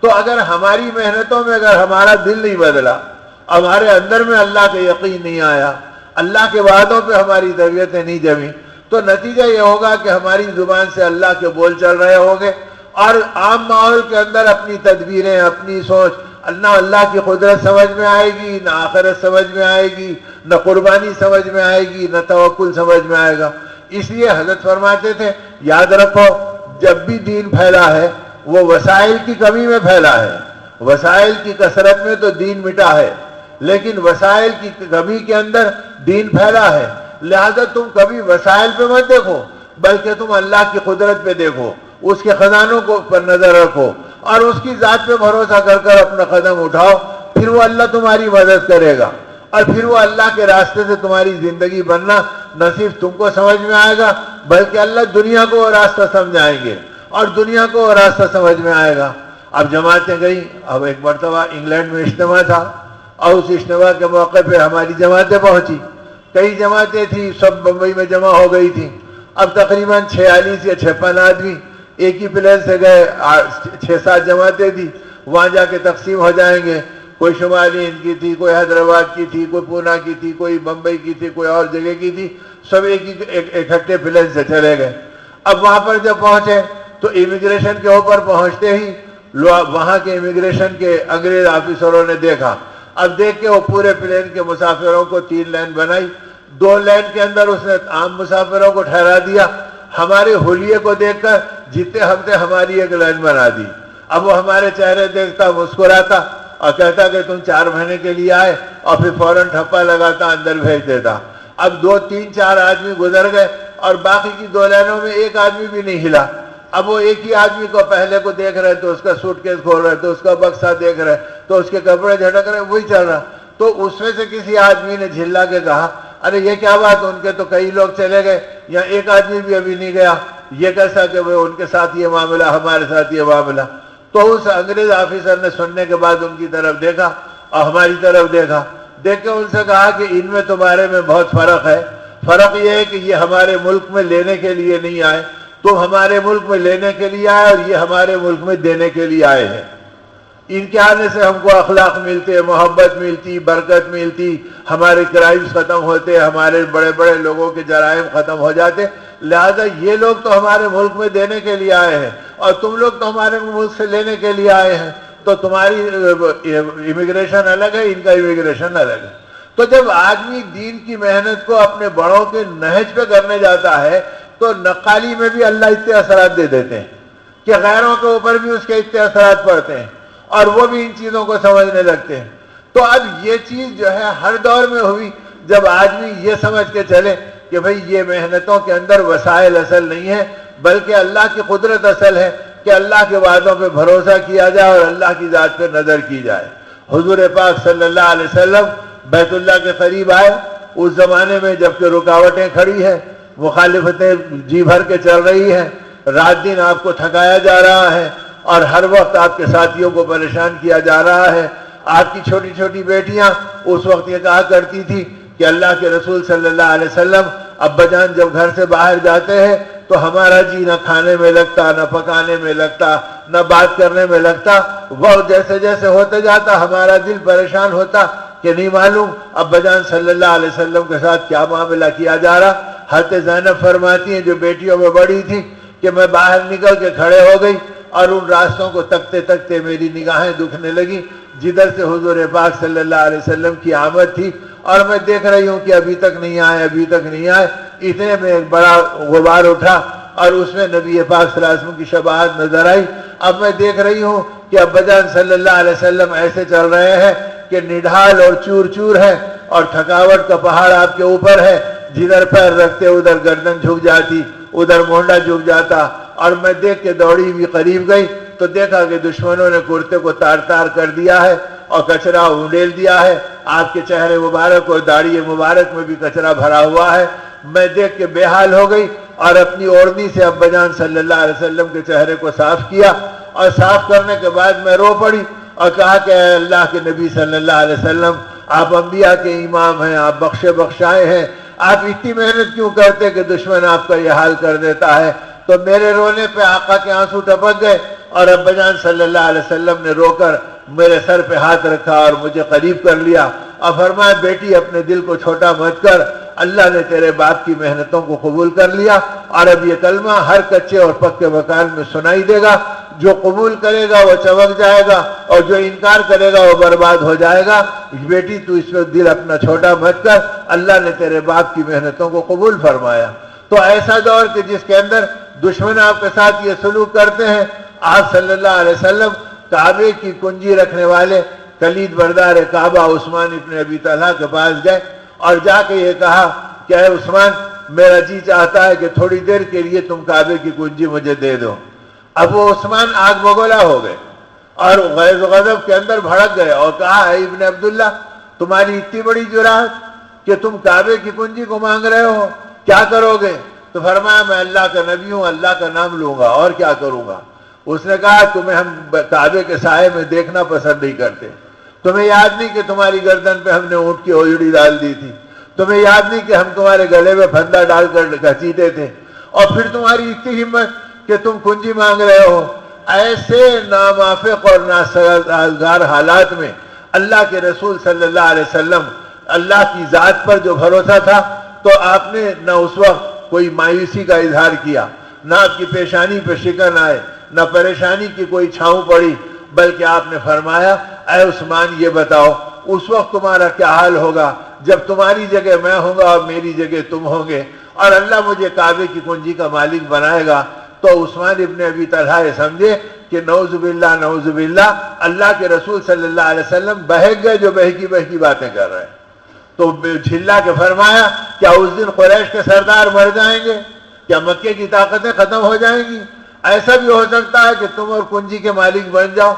تو اگر ہماری محنتوں میں اگر ہمارا دل نہیں بدلا، ہمارے اندر میں اللہ کا یقین نہیں آیا، اللہ کے وعدوں پہ ہماری طبیعتیں نہیں جمی، تو نتیجہ یہ ہوگا کہ ہماری زبان سے اللہ کے بول چل رہے ہوں گے اور عام ماحول کے اندر اپنی تدبیریں، اپنی سوچ، نہ اللہ کی قدرت سمجھ میں آئے گی، نہ آخرت سمجھ میں آئے گی، نہ قربانی سمجھ میں آئے گی، نہ توکل سمجھ میں آئے گا. اس لیے حضرت فرماتے تھے یاد رکھو جب بھی دین پھیلا ہے وہ وسائل کی کمی میں پھیلا ہے، وسائل کی کثرت میں تو دین مٹا ہے، لیکن وسائل کی کمی کے اندر دین پھیلا ہے۔ لہذا تم کبھی وسائل پہ مت دیکھو بلکہ تم اللہ کی قدرت پہ دیکھو، اس کے خزانوں کو پر نظر رکھو اور اس کی ذات پہ بھروسہ کر کر اپنا قدم اٹھاؤ، پھر وہ اللہ تمہاری مدد کرے گا اور پھر وہ اللہ کے راستے سے تمہاری زندگی بننا نہ صرف تم کو سمجھ میں آئے گا بلکہ اللہ دنیا کو وہ راستہ سمجھائیں گے اور دنیا کو وہ راستہ سمجھ میں آئے گا۔ اب جماعتیں گئیں، اب ایک مرتبہ انگلینڈ میں اجتماع تھا اور اس اجتماع کے موقع پہ ہماری جماعتیں پہنچی، کئی جماعتیں تھیں، سب بمبئی میں جمع ہو گئی تھیں۔ اب تقریباً 46 یا 56 آدمی ایک ہی پلین سے گئے، 6-7 جماعتیں تھیں، وہاں جا کے تقسیم ہو جائیں گے، کوئی شمالی ہند کی تھی، کوئی حیدرآباد کی تھی، کوئی پونا کی تھی، کوئی بمبئی کی تھی، کوئی اور جگہ کی تھی، سب اکٹھے پلین سے چلے گئے۔ اب وہاں پر جب پہنچے تو امیگریشن کے اوپر پہنچتے ہی وہاں کے امیگریشن کے انگریز آفیسروں نے دیکھا، اب دیکھ کے وہ پورے پلین کے مسافروں کو 3 لائن بنائی، 2 لائن کے اندر اس نے عام مسافروں کو ٹھہرا دیا، ہمارے حلیے کو دیکھ کر جتنے ہم تھے ہماری ایک لائن بنا دی۔ اب وہ ہمارے چہرے دیکھتا مسکراتا اور کہتا کہ تم 4 مہینے کے لیے آئے، اور پھر فوراً ٹھپا لگاتا اندر بھیج دیتا۔ اب 2 3 4 آدمی گزر گئے اور باقی کی 2 لائنوں میں ایک آدمی بھی نہیں ہلا۔ اب وہ ایک ہی آدمی کو پہلے کو دیکھ رہے تو اس کا سوٹ کیس کھول رہے تو اس کا بکسا دیکھ رہے تو اس کے کپڑے جھٹک رہے، وہی چل رہا۔ تو اس میں سے کسی آدمی نے جھلا کے کہا ارے یہ کیا بات، ان کے تو کئی لوگ چلے گئے، یا ایک آدمی بھی ابھی نہیں گیا، یہ کیسا کہ وہ ان کے ساتھ یہ معاملہ، ہمارے ساتھ یہ معاملہ۔ تو اس انگریز آفیسر نے سننے کے بعد ان کی طرف دیکھا اور ہماری طرف دیکھا، دیکھ کے ان سے کہا کہ ان میں تمہارے میں بہت فرق ہے، فرق یہ ہے کہ یہ ہمارے ملک میں لینے کے لیے نہیں آئے، تم ہمارے ملک میں لینے کے لیے آئے اور یہ ہمارے ملک میں دینے کے لیے آئے ہیں۔ ان کے آنے سے ہم کو اخلاق ملتے، محبت ملتی، برکت ملتی، ہمارے کرائمز ختم ہوتے، ہمارے بڑے بڑے لوگوں کے جرائم ختم ہو جاتے، لہذا یہ لوگ تو ہمارے ملک میں دینے کے لیے آئے ہیں اور تم لوگ تو ہمارے ملک سے لینے کے لیے آئے ہیں، تو تمہاری امیگریشن الگ ہے، ان کا امیگریشن الگ ہے۔ تو جب آدمی دین کی محنت کو اپنے بڑوں کے نہج پہ کرنے جاتا ہے تو نقالی میں بھی اللہ اتنے اثرات دے دیتے ہیں کہ غیروں کے اوپر بھی اس کے اتنے اثرات پڑتے ہیں اور وہ بھی ان چیزوں کو سمجھنے لگتے ہیں۔ تو اب یہ چیز جو ہے ہر دور میں ہوئی جب آدمی یہ سمجھ کے چلے کہ بھئی یہ محنتوں کے اندر وسائل اصل نہیں ہے بلکہ اللہ کی قدرت اصل ہے، کہ اللہ کے وعدوں پہ بھروسہ کیا جائے اور اللہ کی ذات پہ نظر کی جائے۔ حضور پاک صلی اللہ علیہ وسلم بیت اللہ کے قریب آئے اس زمانے میں جبکہ رکاوٹیں کھڑی ہیں، مخالفتیں جی بھر کے چل رہی ہیں، رات دن آپ کو تھکایا جا رہا ہے اور ہر وقت آپ کے ساتھیوں کو پریشان کیا جا رہا ہے۔ آپ کی چھوٹی چھوٹی بیٹیاں اس وقت یہ کہا کرتی تھی کہ اللہ کے رسول صلی اللہ علیہ وسلم ابا جان جب گھر سے باہر جاتے ہیں تو ہمارا جی نہ کھانے میں لگتا، نہ پکانے میں لگتا، نہ بات کرنے میں لگتا، وہ جیسے جیسے ہوتے جاتا ہمارا دل پریشان ہوتا کہ نہیں معلوم ابا جان صلی اللہ علیہ وسلم کے ساتھ کیا معاملہ کیا جا رہا۔ حضرت زینب فرماتی ہیں جو بیٹیوں میں بڑی تھی کہ میں باہر نکل کے کھڑے ہو گئی اور ان راستوں کو تکتے تکتے میری نگاہیں دکھنے لگی جدھر سے حضور پاک صلی اللہ علیہ وسلم کی آمد تھی، اور میں دیکھ رہی ہوں کہ ابھی تک نہیں آئے، ابھی تک نہیں آئے۔ اتنے میں ایک بڑا غبار اٹھا اور اس میں نبی پاک صلی اللہ علیہ وسلم کی شباہت نظر آئی۔ اب میں دیکھ رہی ہوں کہ ابا جان صلی اللہ علیہ وسلم ایسے چل رہے ہیں کہ نڈھال اور چور چور ہے اور تھکاوٹ کا پہاڑ آپ کے اوپر ہے، جدھر پیر رکھتے ادھر گردن جھک جاتی، ادھر مونڈا جھک جاتا۔ اور میں دیکھ کے دوڑی بھی قریب گئی تو دیکھا کہ دشمنوں نے کرتے کو تار تار کر دیا ہے اور کچرا اونڈیل دیا ہے، آپ کے چہرے مبارک اور داڑھی مبارک میں بھی کچرا بھرا ہوا ہے۔ میں دیکھ کے بے حال ہو گئی اور اپنی اوڑھنی سے ابا جان صلی اللہ علیہ وسلم کے چہرے کو صاف کیا، اور صاف کرنے کے بعد میں رو پڑی اور کہا کہ اے اللہ کے نبی صلی اللہ علیہ وسلم، آپ انبیاء کے امام ہیں، آپ بخشے بخشائے ہیں، آپ اتنی محنت کیوں کرتے کہ دشمن آپ کا یہ حال کر دیتا ہے؟ تو میرے رونے پہ آقا کے آنسو ٹپک گئے اور ابا جان صلی اللہ علیہ وسلم نے رو کر میرے سر پہ ہاتھ رکھا اور مجھے قریب کر لیا اور فرمایا بیٹی اپنے دل کو چھوٹا مت کر، اللہ نے تیرے باپ کی محنتوں کو قبول کر لیا اور اب یہ کلمہ ہر کچے اور پکے مکان میں سنائی دے گا، جو قبول کرے گا وہ چمک جائے گا اور جو انکار کرے گا وہ برباد ہو جائے گا۔ بیٹی تو اس میں دل اپنا چھوٹا مت کر، اللہ نے تیرے باپ کی محنتوں کو قبول فرمایا۔ تو ایسا دور کہ جس کے اندر دشمن آپ کے ساتھ یہ سلوک کرتے ہیں، آپ صلی اللہ علیہ وسلم کعبے کی کنجی رکھنے والے کلید بردار کعبہ عثمان ابن ابی طلحہ کے پاس گئے اور جا کے یہ کہا کہ اے عثمان، میرا جی چاہتا ہے کہ تھوڑی دیر کے لیے تم کعبے کی کنجی مجھے دے دو۔ اب وہ عثمان آگ بگولا ہو گئے اور غیظ و غضب کے اندر بھڑک گئے اور کہا، اے ابن عبداللہ، تمہاری اتنی بڑی جرأت کہ تم کعبے کی کنجی کو مانگ رہے ہو، کیا کرو گے؟ تو فرمایا، میں اللہ کا نبی ہوں، اللہ کا نام لوں گا اور کیا کروں گا۔ اس نے کہا، تمہیں ہم کعبے کے سائے میں دیکھنا پسند نہیں کرتے، تمہیں یاد نہیں کہ تمہاری گردن پہ ہم نے اونٹ کی اوجڑی ڈال دی تھی، تمہیں یاد نہیں کہ ہم تمہارے گلے میں پھندا ڈال کر گھسیٹے تھے، اور پھر تمہاری اتنی ہمت کہ تم کنجی مانگ رہے ہو۔ ایسے ناموافق اور ناسازگار حالات میں اللہ کے رسول صلی اللہ علیہ وسلم اللہ کی ذات پر جو بھروسہ تھا، تو آپ نے نہ اس وقت کوئی مایوسی کا اظہار کیا، نہ آپ کی پیشانی پہ شکن آئے، نہ پریشانی کی کوئی چھاؤں پڑی، بلکہ آپ نے فرمایا، اے عثمان، یہ بتاؤ اس وقت تمہارا کیا حال ہوگا جب تمہاری جگہ میں ہوں گا اور میری جگہ تم ہوں گے اور اللہ مجھے کعبے کی کنجی کا مالک بنائے گا۔ تو عثمان ابن ابی طلحہ یہ سمجھے کہ نعوذ باللہ اللہ کے رسول صلی اللہ علیہ وسلم بہک گئے جو بہکی باتیں کر رہے ہیں۔ تو جھلا کے فرمایا، کیا اس دن قریش کے سردار مر جائیں گے؟ کیا مکے کی طاقتیں ختم ہو جائیں گی؟ ایسا بھی ہو سکتا ہے کہ تم اور کنجی کے مالک بن جاؤ،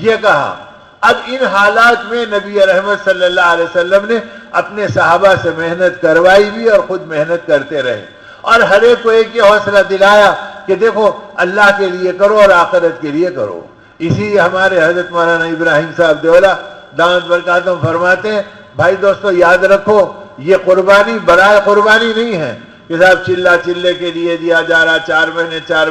یہ کہا۔ اب ان حالات میں نبی رحمت صلی اللہ علیہ وسلم نے اپنے صحابہ سے محنت کروائی بھی اور خود محنت کرتے رہے، اور ہر ایک کو ایک یہ حوصلہ دلایا کہ دیکھو اللہ کے لیے کرو اور آخرت کے لیے کرو۔ اسی لیے ہمارے حضرت مولانا ابراہیم صاحب دیولہ دامت برکاتہم فرماتے ہیں، بھائی دوستو یاد رکھو، یہ قربانی برائے قربانی نہیں ہے کہ صاحب چلے کے لیے دیا جا رہا 4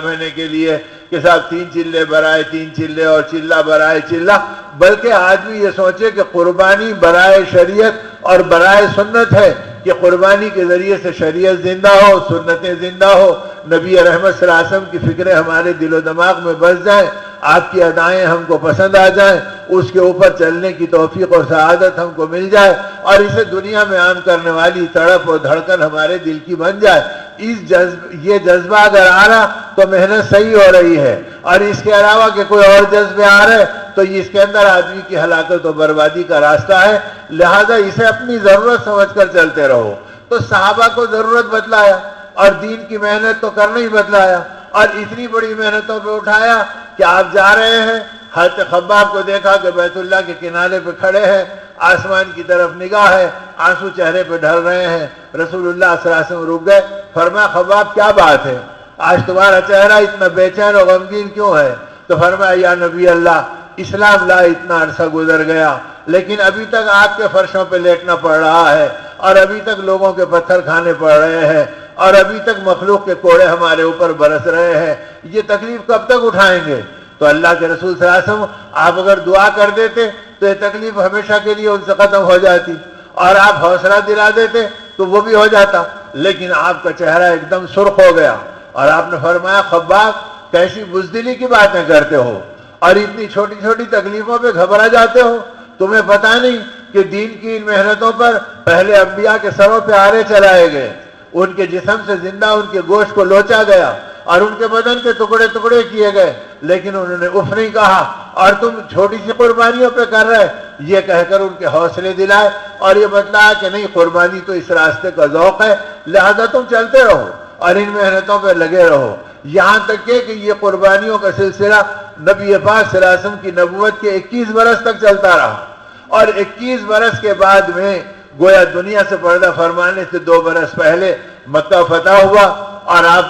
مہینے کے لیے، کہ صاحب 3 چلے برائے 3 چلے اور چلہ برائے چلہ، بلکہ آدمی یہ سوچے کہ قربانی برائے شریعت اور برائے سنت ہے، کہ قربانی کے ذریعے سے شریعت زندہ ہو، سنتیں زندہ ہو، نبی رحمت صلی اللہ علیہ وسلم کی فکریں ہمارے دل و دماغ میں بس جائیں، آپ کی ادائیں ہم کو پسند آ جائیں، اس کے اوپر چلنے کی توفیق اور سعادت ہم کو مل جائے، اور اسے دنیا میں عام کرنے والی تڑپ اور دھڑکن ہمارے دل کی بن جائے۔ یہ جذبہ اگر آ رہا تو محنت صحیح ہو رہی ہے، اور اس کے علاوہ کہ کوئی اور جذبے آ رہے تو اس کے اندر آدمی کی ہلاکت و بربادی کا راستہ ہے، لہذا اسے اپنی ضرورت سمجھ کر چلتے رہو۔ تو صحابہ کو ضرورت بتلایا اور دین کی محنت تو کرنا ہی بتلایا، اور اتنی بڑی محنتوں پہ اٹھایا کہ آپ جا رہے ہیں، حضرت خباب کو دیکھا کہ بیت اللہ کے کنارے پہ کھڑے ہیں، آسمان کی طرف نگاہ ہے، آنسو چہرے پہ ڈھل رہے ہیں۔ رسول اللہ صلی اللہ علیہ وسلم رک گئے، فرمایا، خباب کیا بات ہے، آج تمہارا چہرہ اتنا بے چین و غمگین کیوں ہے؟ تو فرمایا، یا نبی اللہ، اسلام لائے اتنا عرصہ گزر گیا، لیکن ابھی تک آپ کے فرشوں پہ لیٹنا پڑ رہا ہے، اور ابھی تک لوگوں کے پتھر کھانے پڑ رہے ہیں، اور ابھی تک مخلوق کے کوڑے ہمارے اوپر برس رہے ہیں، یہ تکلیف کب تک اٹھائیں گے؟ تو اللہ کے رسول صلی اللہ علیہ وسلم آپ اگر دعا کر دیتے تو یہ تکلیف ہمیشہ کے لیے ان سے ختم ہو جاتی، اور آپ حوصلہ دلا دیتے تو وہ بھی ہو جاتا، لیکن آپ کا چہرہ ایک دم سرخ ہو گیا، اور آپ نے فرمایا، خباب کیسی بزدلی کی باتیں کرتے ہو، اور اتنی چھوٹی چھوٹی تکلیفوں پہ گھبرا جاتے ہو، تمہیں پتہ نہیں کہ دین کی ان محنتوں پر پہلے انبیاء کے سروں پہ آرے چلائے گئے، ان کے جسم سے زندہ ان کے گوشت کو لوچا گیا، اور ان کے بدن کے ٹکڑے ٹکڑے کیے گئے، لیکن انہوں نے اف نہیں کہا، اور تم چھوٹی سی قربانیوں پہ کر رہے، یہ کہہ کر ان کے حوصلے دلائے، اور یہ بتلایا کہ نہیں، قربانی تو اس راستے کا ذوق ہے، لہذا تم چلتے رہو اور ان محنتوں پہ لگے رہو، یہاں تک کہ یہ قربانیوں کا سلسلہ نبی پاک صلی اللہ علیہ وسلم کی نبوت کے 21 برس تک چلتا رہا، اور 21 برس کے بعد میں گویا دنیا سے پردہ فرمانے سے 2 برس پہلے مکہ فتح ہوا، اور آپ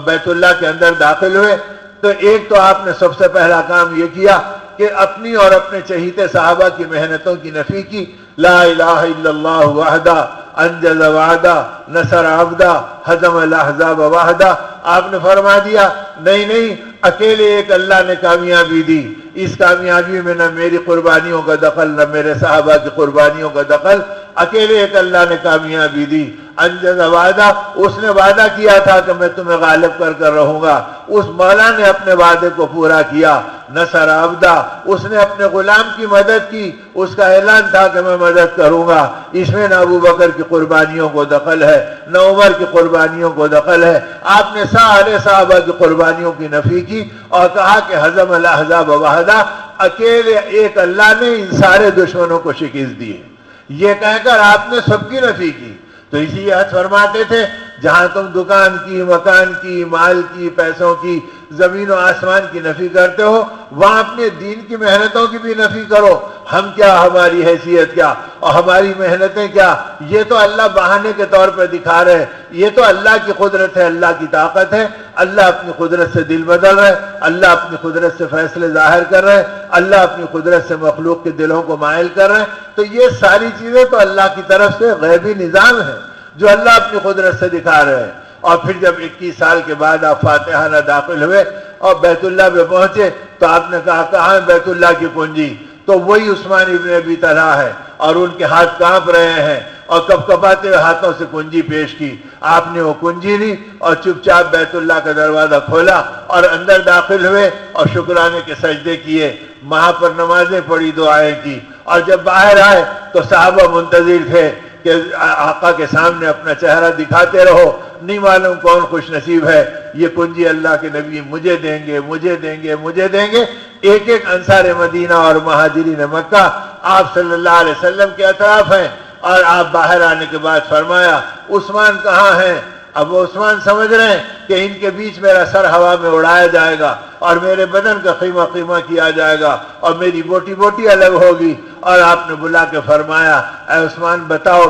بیت اللہ کے اندر داخل ہوئے، تو ایک تو آپ نے سب سے پہلا کام یہ کیا کہ اپنی اور اپنے چہیتے صحابہ کی محنتوں کی نفی کی، لا الہ الا اللہ وحدہ انجز وعدہ نصر عبدہ ہزم الاحزاب وحدہ۔ آپ نے فرما دیا، نہیں، اکیلے ایک اللہ نے کامیابی دی، اس کامیابی میں نہ میری قربانیوں کا دخل نہ میرے صحابہ کی قربانیوں کا دخل، اکیلے ایک اللہ نے کامیابی دی۔ انجز وعدہ، اس نے وعدہ کیا تھا کہ میں تمہیں غالب کر رہوں گا، اس مولا نے اپنے وعدے کو پورا کیا، نصر عبدا، اس نے اپنے غلام کی مدد کی، اس کا اعلان تھا کہ میں مدد کروں گا، اس میں نہ ابو بکر کی قربانیوں کو دخل ہے نہ عمر کی قربانیوں کو دخل ہے۔ آپ نے سارے صحابہ کی قربانیوں کی نفی کی اور کہا کہ حزم الاحزاب وحدہ، اکیلے ایک اللہ نے ان سارے دشمنوں کو شکست دی ہے۔ یہ کہہ کر آپ نے سب کی نفی کی۔ تو اسی لیے فرماتے تھے جہاں تم دکان کی، مکان کی، مال کی، پیسوں کی، زمین و آسمان کی نفی کرتے ہو، وہاں اپنے دین کی محنتوں کی بھی نفی کرو۔ ہم کیا، ہماری حیثیت کیا اور ہماری محنتیں کیا، یہ تو اللہ بہانے کے طور پر دکھا رہے ہیں۔ یہ تو اللہ کی قدرت ہے، اللہ کی طاقت ہے۔ اللہ اپنی قدرت سے دل بدل رہے، اللہ اپنی قدرت سے فیصلے ظاہر کر رہے، اللہ اپنی قدرت سے مخلوق کے دلوں کو مائل کر رہے ہیں۔ تو یہ ساری چیزیں تو اللہ کی طرف سے غیبی نظام ہے جو اللہ اپنی قدرت سے دکھا رہے ہیں۔ اور پھر جب 21 سال کے بعد آپ فاتحہ نہ داخل ہوئے اور بیت اللہ پہ پہنچے تو آپ نے کہا کہاں ہے بیت اللہ کی کنجی؟ تو وہی عثمان ابن ابی طلحہ ہے اور ان کے ہاتھ کانپ رہے ہیں اور کپ کپاتے ہوئے ہاتھوں سے کنجی پیش کی۔ آپ نے وہ کنجی لی اور چپ چاپ بیت اللہ کا دروازہ کھولا اور اندر داخل ہوئے اور شکرانے کے سجدے کیے، وہاں پر نمازیں پڑھی، دعائیں کی، اور جب باہر آئے تو صحابہ منتظر تھے کہ آقا کے سامنے اپنا چہرہ دکھاتے رہو، نہیں معلوم کون خوش نصیب ہے، یہ کنجی اللہ کے نبی مجھے دیں گے، مجھے دیں گے، مجھے دیں گے۔ ایک ایک انصار مدینہ اور مہاجرین مکہ آپ صلی اللہ علیہ وسلم کے اطراف ہیں، اور آپ باہر آنے کے بعد فرمایا عثمان کہاں ہیں؟ اب وہ عثمان سمجھ رہے ہیں کہ ان کے بیچ میرا سر ہوا میں اڑایا جائے گا اور میرے بدن کا خیمہ خیمہ کیا جائے گا اور میری بوٹی بوٹی الگ ہوگی۔ اور آپ نے بلا کے فرمایا اے عثمان بتاؤ،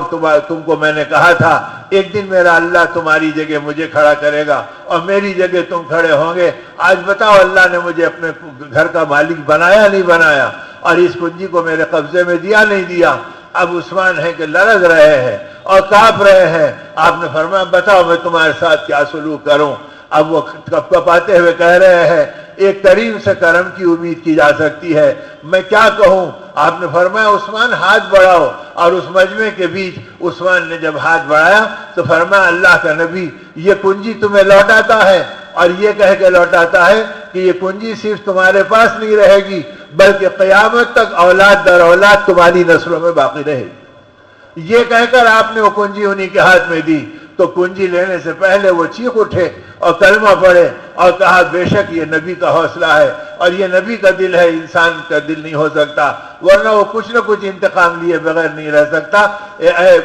تم کو میں نے کہا تھا ایک دن میرا اللہ تمہاری جگہ مجھے کھڑا کرے گا اور میری جگہ تم کھڑے ہوں گے، آج بتاؤ اللہ نے مجھے اپنے گھر کا مالک بنایا نہیں بنایا، اور اس کنجی کو میرے قبضے میں دیا نہیں دیا؟ اب عثمان ہے کہ لرز رہے ہیں اور کانپ رہے ہیں۔ آپ نے فرمایا بتاؤ میں تمہارے ساتھ کیا سلوک کروں؟ اب وہ کپ کپاتے ہوئے کہہ رہے ہیں ایک کریم سے کرم کی امید کی جا سکتی ہے، میں کیا کہوں؟ آپ نے فرمایا عثمان ہاتھ بڑھاؤ، اور اس مجمع کے بیچ عثمان نے جب ہاتھ بڑھایا تو فرمایا اللہ کا نبی یہ کنجی تمہیں لوٹاتا ہے، اور یہ کہہ کے لوٹاتا ہے کہ یہ کنجی صرف تمہارے پاس نہیں رہے گی بلکہ قیامت تک اولاد در اولاد تمہاری نسلوں میں باقی رہے گی۔ یہ کہہ کر آپ نے وہ کنجی انہی کے ہاتھ میں دی تو کنجی لینے سے پہلے وہ چیخ اٹھے اور کلمہ پڑھے اور کہا بے شک یہ نبی کا حوصلہ ہے اور یہ نبی کا دل ہے، انسان کا دل نہیں ہو سکتا، ورنہ وہ کچھ نہ کچھ انتقام لیے بغیر نہیں رہ سکتا۔ اے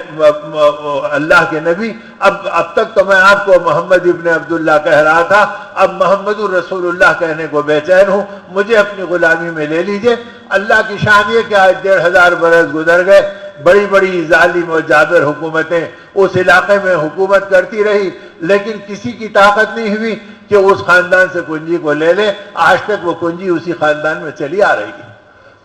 اللہ کے نبی، اب تک تو میں آپ کو محمد ابن عبداللہ کہہ رہا تھا، اب محمد الرسول اللہ کہنے کو بے چین ہوں، مجھے اپنی غلامی میں لے لیجئے۔ اللہ کی شان یہ کہ آج 1500 برس گزر گئے، بڑی بڑی ظالم اور جابر حکومتیں اس علاقے میں حکومت کرتی رہی، لیکن کسی کی طاقت نہیں ہوئی کہ اس خاندان سے کنجی کو لے لے۔ آج تک وہ کنجی اسی خاندان میں چلی آ رہی ہے۔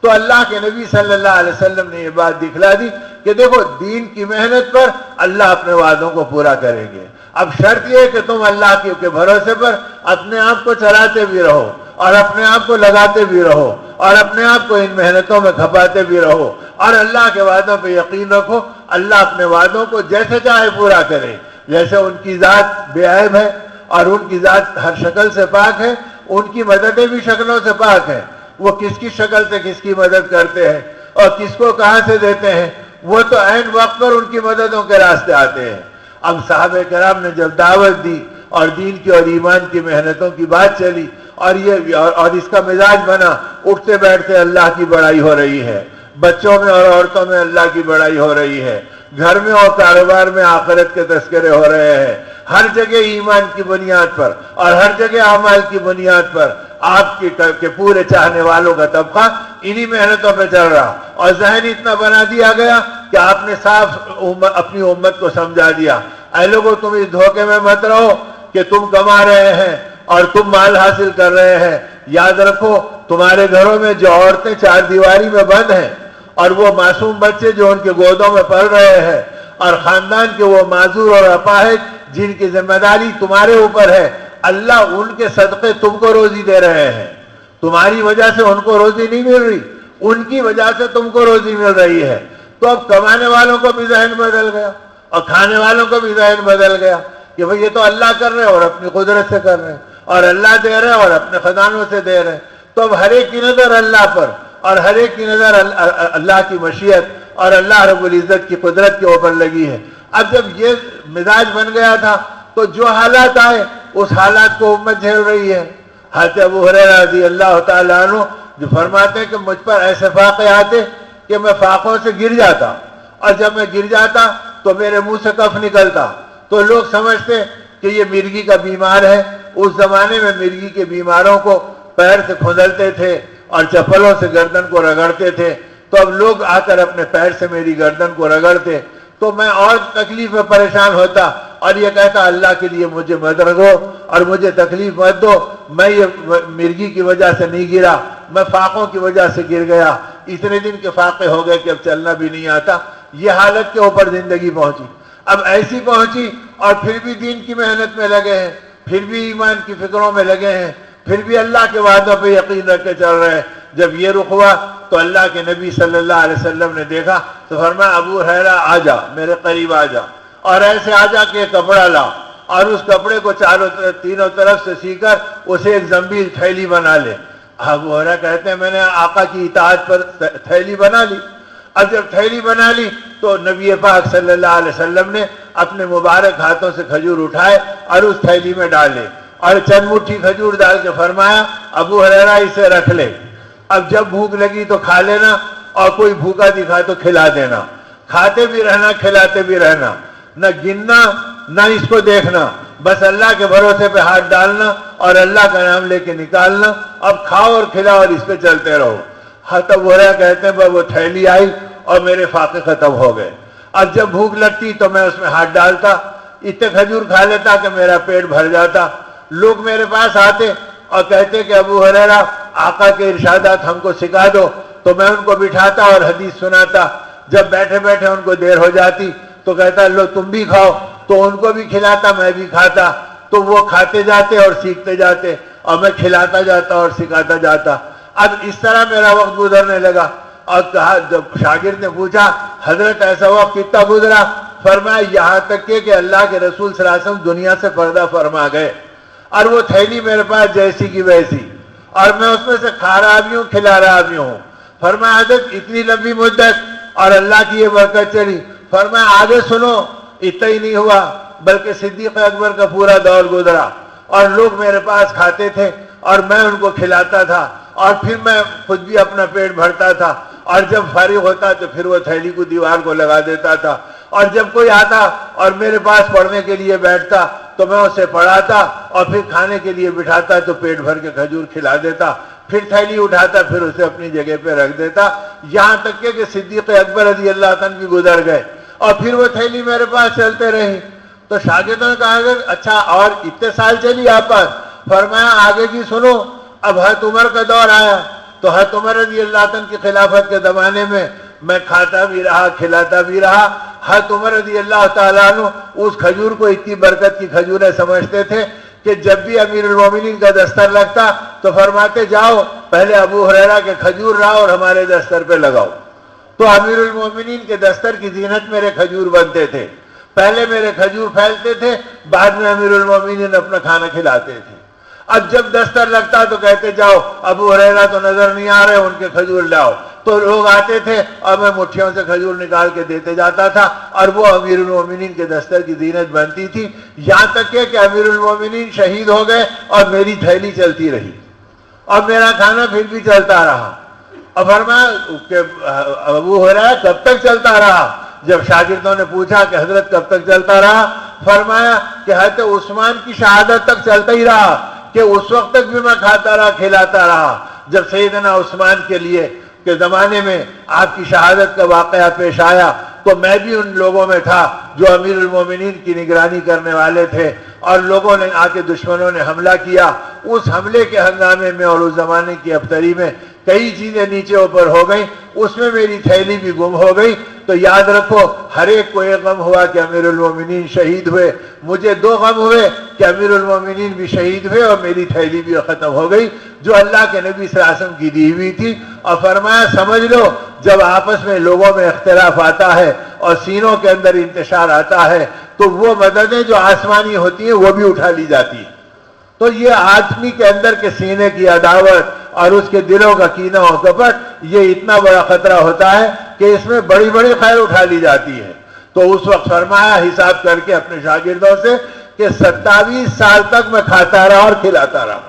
تو اللہ کے نبی صلی اللہ علیہ وسلم نے یہ بات دکھلا دی کہ دیکھو دین کی محنت پر اللہ اپنے وعدوں کو پورا کریں گے۔ اب شرط یہ ہے کہ تم اللہ کے بھروسے پر اپنے آپ کو چلاتے بھی رہو اور اپنے آپ کو لگاتے بھی رہو اور اپنے آپ کو ان محنتوں میں کھپاتے بھی رہو، اور اللہ کے وعدوں پہ یقین رکھو۔ اللہ اپنے وعدوں کو جیسے چاہے پورا کرے، جیسے ان کی ذات بے عیب ہے اور ان کی ذات ہر شکل سے پاک ہے، ان کی مددیں بھی شکلوں سے پاک ہیں۔ وہ کس کی شکل سے کس کی مدد کرتے ہیں اور کس کو کہاں سے دیتے ہیں، وہ تو عین وقت پر ان کی مددوں کے راستے آتے ہیں۔ اب صحابہ کرام نے جب دعوت دی اور دین کی اور ایمان کی محنتوں کی بات چلی اور اس کا مزاج بنا، اٹھتے بیٹھتے اللہ کی بڑائی ہو رہی ہے، بچوں میں اور عورتوں میں اللہ کی بڑائی ہو رہی ہے، گھر میں اور کاروبار میں آخرت کے تذکرے ہو رہے ہیں، ہر جگہ ایمان کی بنیاد پر اور ہر جگہ اعمال کی بنیاد پر آپ کے پورے چاہنے والوں کا طبقہ انہی محنتوں پہ چل رہا، اور ذہن اتنا بنا دیا گیا کہ آپ نے صاف اپنی امت کو سمجھا دیا اے لوگو تم اس دھوکے میں مت رہو کہ تم کما رہے ہیں اور تم مال حاصل کر رہے ہیں۔ یاد رکھو تمہارے گھروں میں جو عورتیں چار دیواری میں بند ہیں اور وہ معصوم بچے جو ان کے گودوں میں پل رہے ہیں اور خاندان کے وہ معذور اور اپاہج جن کی ذمہ داری تمہارے اوپر ہے، اللہ ان کے صدقے تم کو روزی دے رہے ہیں۔ تمہاری وجہ سے ان کو روزی نہیں مل رہی، ان کی وجہ سے تم کو روزی مل رہی ہے۔ تو اب کمانے والوں کو بھی ذہن بدل گیا اور کھانے والوں کو بھی ذہن بدل گیا کہ بھئی یہ تو اللہ کر رہے ہیں اور اپنی قدرت سے کر رہے ہیں، اور اللہ دے رہے ہیں اور اپنے خزانوں سے دے رہے ہیں۔ تو اب ہر ایک کی نظر اللہ پر اور ہر ایک کی نظر اللہ کی مشیت اور اللہ رب العزت کی قدرت کے اوپر لگی ہے۔ اب جب یہ مزاج بن گیا تھا تو جو حالات آئے اس حالات کو امت جھیل رہی ہے۔ حضرت ابو ہریرہ رضی اللہ تعالیٰ عنہ جو فرماتے ہیں کہ مجھ پر ایسے فاقے آتے کہ میں فاقوں سے گر جاتا، اور جب میں گر جاتا تو میرے منہ سے کف نکلتا، تو لوگ سمجھتے کہ یہ مرگی کا بیمار ہے۔ اس زمانے میں مرگی کے بیماروں کو پیر سے کھودلتے تھے اور چپلوں سے گردن کو رگڑتے تھے، تو اب لوگ آ کر اپنے پیر سے میری گردن کو رگڑتے تو میں اور تکلیف میں پریشان ہوتا اور یہ کہتا اللہ کے لیے مجھے مدد دو اور مجھے تکلیف مت دو، میں یہ مرگی کی وجہ سے نہیں گرا، میں فاقوں کی وجہ سے گر گیا، اتنے دن کے فاقے ہو گئے کہ اب چلنا بھی نہیں آتا۔ یہ حالت کے اوپر زندگی پہنچی۔ اب ایسی پہنچی اور پھر بھی دین کی محنت میں لگے ہیں، پھر بھی ایمان کی فکروں میں لگے ہیں، پھر بھی اللہ کے وعدوں پہ یقین رکھ کے چل رہے ہیں۔ جب یہ رخ ہوا تو اللہ کے نبی صلی اللہ علیہ وسلم نے دیکھا تو فرمایا ابو ہریرہ آ جا، میرے قریب آ جا، اور ایسے آ جا کہ کپڑا لا اور اس کپڑے کو تینوں طرف سے سی کر اسے ایک زنبیل تھیلی بنا لے۔ ابو ہریرہ کہتے ہیں میں نے آقا کی اطاعت پر تھیلی بنا لی۔ اب جب تھیلی بنا لی تو نبی پاک صلی اللہ علیہ وسلم نے اپنے مبارک ہاتھوں سے کھجور اٹھائے اور اس تھیلی میں ڈالے اور چند مٹھی کھجور ڈال کے فرمایا ابو ہریرہ اسے رکھ لے، اب جب بھوک لگی تو کھا لینا اور کوئی بھوکا دکھا تو کھلا دینا، کھاتے بھی رہنا کھلاتے بھی رہنا، نہ گننا نہ اس کو دیکھنا، بس اللہ کے بھروسے پہ ہاتھ ڈالنا اور اللہ کا نام لے کے نکالنا، اب کھاؤ اور کھلاؤ اور اس پہ چلتے رہو۔ ابو ہریرہ کہتے ہیں وہ تھیلی آئی اور میرے فاقے ختم ہو گئے، اب جب بھوک لگتی تو میں اس میں ہاتھ ڈالتا، اتنے کھجور کھا لیتا کہ میرا پیٹ بھر جاتا۔ لوگ میرے پاس آتے اور کہتے کہ ابو ہریرہ آقا کے ارشادات ہم کو سکھا دو، تو میں ان کو بٹھاتا اور حدیث سناتا۔ جب بیٹھے بیٹھے ان کو دیر ہو جاتی تو کہتا لو تم بھی کھاؤ، تو ان کو بھی کھلاتا میں بھی کھاتا، تو وہ کھاتے جاتے اور سیکھتے جاتے اور میں کھلاتا جاتا اور سکھاتا جاتا۔ اب اس طرح میرا وقت گزرنے لگا، اور کہا جب شاگرد نے پوچھا حضرت ایسا وقت کتنا گزرا، فرمایا یہاں تک کہ اللہ کے رسول صلی اللہ علیہ وسلم دنیا سے پردہ فرما گئے، اور وہ تھیلی میرے پاس جیسی کی ویسی، اور میں اس میں سے کھا رہا بھی ہوں کھلا رہا بھی ہوں۔ فرمایا حضرت اتنی لمبی مدت اور اللہ کی یہ برکت چلی۔ فرمایا آگے سنو، اتنا ہی نہیں ہوا بلکہ صدیق اکبر کا پورا دور گزرا اور لوگ میرے پاس کھاتے تھے اور میں ان کو کھلاتا تھا، اور پھر میں خود بھی اپنا پیٹ بھرتا تھا، اور جب فارغ ہوتا تو پھر وہ تھیلی کو دیوار کو لگا دیتا تھا، اور جب کوئی آتا اور میرے پاس پڑھنے کے لیے بیٹھتا تو میں اسے پڑھاتا اور پھر کھانے کے لیے بٹھاتا تو پیٹ بھر کے کھجور کھلا دیتا، پھر تھیلی اٹھاتا پھر اسے اپنی جگہ پہ رکھ دیتا، یہاں تک کہ صدیق اکبر رضی اللہ عنہ بھی گزر گئے اور پھر وہ تھیلی میرے پاس چلتے رہی۔ تو شاگردوں نے کہا اچھا اور اتنے سال چلی آپ پاس؟ فرمایا آگے کی سنو، اب حضرت عمر کا دور آیا تو حضرت عمر رضی اللہ عنہ کی خلافت کے زمانے میں میں کھاتا بھی رہا کھلاتا بھی رہا۔ حضرت عمر رضی اللہ تعالیٰ عنہ اس کھجور کو اتنی برکت کی کھجوریں سمجھتے تھے کہ جب بھی امیر المومنین کا دستر لگتا تو فرماتے جاؤ پہلے ابو ہریرہ کے کھجور لاؤ اور ہمارے دستر پہ لگاؤ۔ تو امیر المومنین کے دستر کی زینت میرے کھجور بنتے تھے، پہلے میرے کھجور پھیلتے تھے، بعد میں امیر المومنین اپنا کھانا کھلاتے تھے۔ اب جب دستر لگتا تو کہتے جاؤ ابو ہریرہ تو نظر نہیں آ رہے ان کے کھجور لاؤ، تو لوگ آتے تھے اور میں مٹھیوں سے کھجور نکال کے دیتے جاتا تھا اور وہ امیر المومنین کے دستر کی زینت بنتی تھی، یہاں تک کہ امیر المومنین شہید ہو گئے اور میری تھیلی چلتی رہی اور میرا کھانا پھر بھی چلتا رہا۔ اور فرمایا کہ ابو ہریرہ کب تک چلتا رہا؟ جب شاگردوں نے پوچھا کہ حضرت کب تک چلتا رہا؟ فرمایا کہ حضرت عثمان کی شہادت تک چلتا ہی رہا، کہ اس وقت تک بھی میں کھاتا رہا کھلاتا رہا جب سیدنا عثمان کے لیے کے زمانے میں آپ کی شہادت کا واقعہ پیش آیا تو میں بھی ان لوگوں میں تھا جو امیر المومنین کی نگرانی کرنے والے تھے، اور لوگوں نے آ کے دشمنوں نے حملہ کیا، اس حملے کے ہنگامے میں اور اس زمانے کی ابتری میں کئی چیزیں نیچے اوپر ہو گئیں، اس میں میری تھیلی بھی گم ہو گئی۔ تو یاد رکھو ہر ایک کو ایک غم ہوا کہ امیر المومنین شہید ہوئے، مجھے دو غم ہوئے کہ امیر المومنین بھی شہید ہوئے اور میری تھیلی بھی ختم ہو گئی جو اللہ کے نبی صلی اللہ علیہ وسلم کی دی ہوئی تھی۔ اور فرمایا سمجھ لو جب آپس میں لوگوں میں اختلاف آتا ہے اور سینوں کے اندر انتشار آتا ہے تو وہ مددیں جو آسمانی ہوتی ہیں وہ بھی اٹھا لی جاتی ہیں۔ تو یہ آدمی کے اندر کے سینے کی عداوت اور اس کے دلوں کا کینہ و کپٹ، یہ اتنا بڑا خطرہ ہوتا ہے کہ اس میں بڑی بڑی خیر اٹھا لی جاتی ہے۔ تو اس وقت فرمایا حساب کر کے اپنے شاگردوں سے کہ 27 سال تک میں کھاتا رہا اور کھلاتا رہا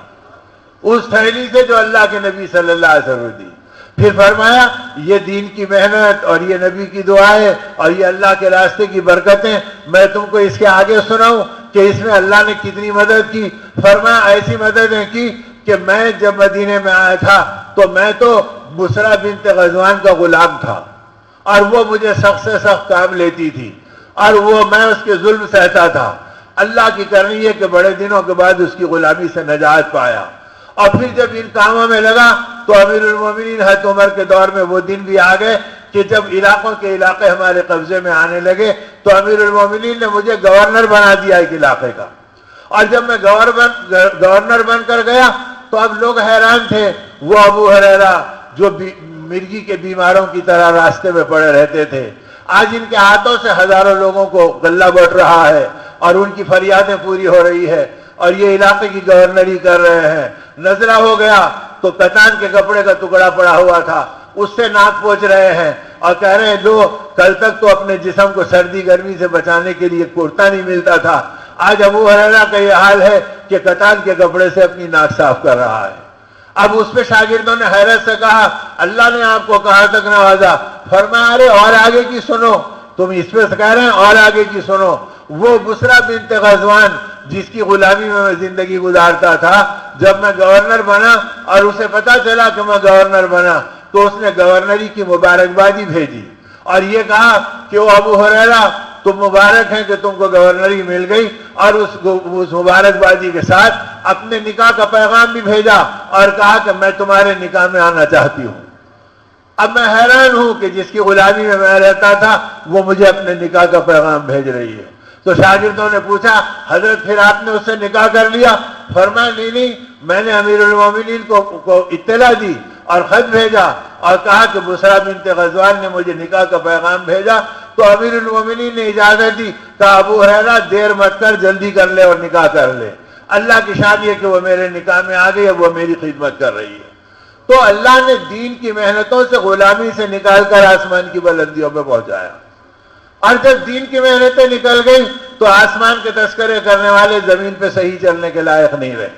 اس تھیلی سے جو اللہ کے نبی صلی اللہ علیہ وسلم دی۔ پھر فرمایا یہ دین کی محنت اور یہ نبی کی دعائیں اور یہ اللہ کے راستے کی برکتیں میں تم کو اس کے آگے سناؤں کہ اس میں اللہ نے کتنی مدد کی۔ فرمایا ایسی مددیں کی کہ میں جب مدینے میں آیا تھا تو میں تو بسرا بنت غزوان کا غلام تھا اور وہ مجھے سخت سے سخت کام لیتی تھی اور وہ میں اس کے ظلم سہتا تھا۔ اللہ کی کرنی ہے کہ بڑے دنوں کے بعد اس کی غلامی سے نجات پایا، اور پھر جب ان کاموں میں لگا تو امیر المومنین حضرت عمر کے دور میں وہ دن بھی آ گئے کہ جب علاقوں کے علاقے ہمارے قبضے میں آنے لگے تو امیر المومنین نے مجھے گورنر بنا دیا ایک علاقے کا، اور جب میں گورنر بن کر گیا تو اب لوگ حیران تھے۔ وہ ابو ہریرہ جو مرگی کے بیماروں کی طرح راستے میں پڑے رہتے تھے، آج ان کے ہاتھوں سے ہزاروں لوگوں کو غلہ بٹ رہا ہے اور ان کی فریادیں پوری ہو رہی ہے اور یہ علاقے کی گورنری کر رہے ہیں۔ نظرہ ہو گیا تو کتان کے کپڑے کا ٹکڑا پڑا ہوا تھا، اس سے ناک پوچھ رہے ہیں اور کہہ رہے ہیں لو کل تک تو اپنے جسم کو سردی گرمی سے بچانے کے لیے کرتا نہیں ملتا تھا، آج ابو ہریرہ کا یہ حال ہے کہ کتان کے کپڑے سے اپنی ناک صاف کر رہا ہے۔ اب اس پہ شاگردوں نے حیرت سے کہا اللہ نے آپ کو کہاں تک نوازا؟ فرمایا ارے اور آگے کی سنو، تم اس پہ کہہ رہے ہیں اور آگے کی سنو۔ وہ بسرا بنت غزوان جس کی غلامی میں زندگی گزارتا تھا، جب میں گورنر بنا اور اسے پتا چلا کہ میں گورنر بنا تو اس نے گورنری کی مبارکبادی بھیجی اور یہ کہا کہ وہ ابو ہریرہ تم مبارک ہیں کہ تم کو گورنری مل گئی، اور اس مبارکبادی کے ساتھ اپنے نکاح کا پیغام بھی بھیجا اور کہا کہ میں تمہارے نکاح میں آنا چاہتی ہوں۔ اب میں حیران ہوں کہ جس کی غلامی میں رہتا تھا وہ مجھے اپنے نکاح کا پیغام بھیج رہی ہے۔ تو شاگردوں نے پوچھا حضرت پھر آپ نے اس سے نکاح کر لیا؟ فرمایا نہیں، میں نے امیر المومنین کو اطلاع دی اور خط بھیجا اور کہا کہ بسرا بنت غزوان نے مجھے نکاح کا پیغام بھیجا، تو امیر المومنین نے اجازت دی، کہا ابو ہریرہ دیر مت کر، جلدی کر لے اور نکاح کر لے، اللہ کی شان یہ کہ وہ میرے نکاح میں آ گئی ہے، وہ میری خدمت کر رہی ہے۔ تو اللہ نے دین کی محنتوں سے غلامی سے نکال کر آسمان کی بلندیوں پہ پہنچایا، اور جب دین کی محنتیں نکل گئی تو آسمان کے تذکرے کرنے والے زمین پہ صحیح چلنے کے لائق نہیں رہے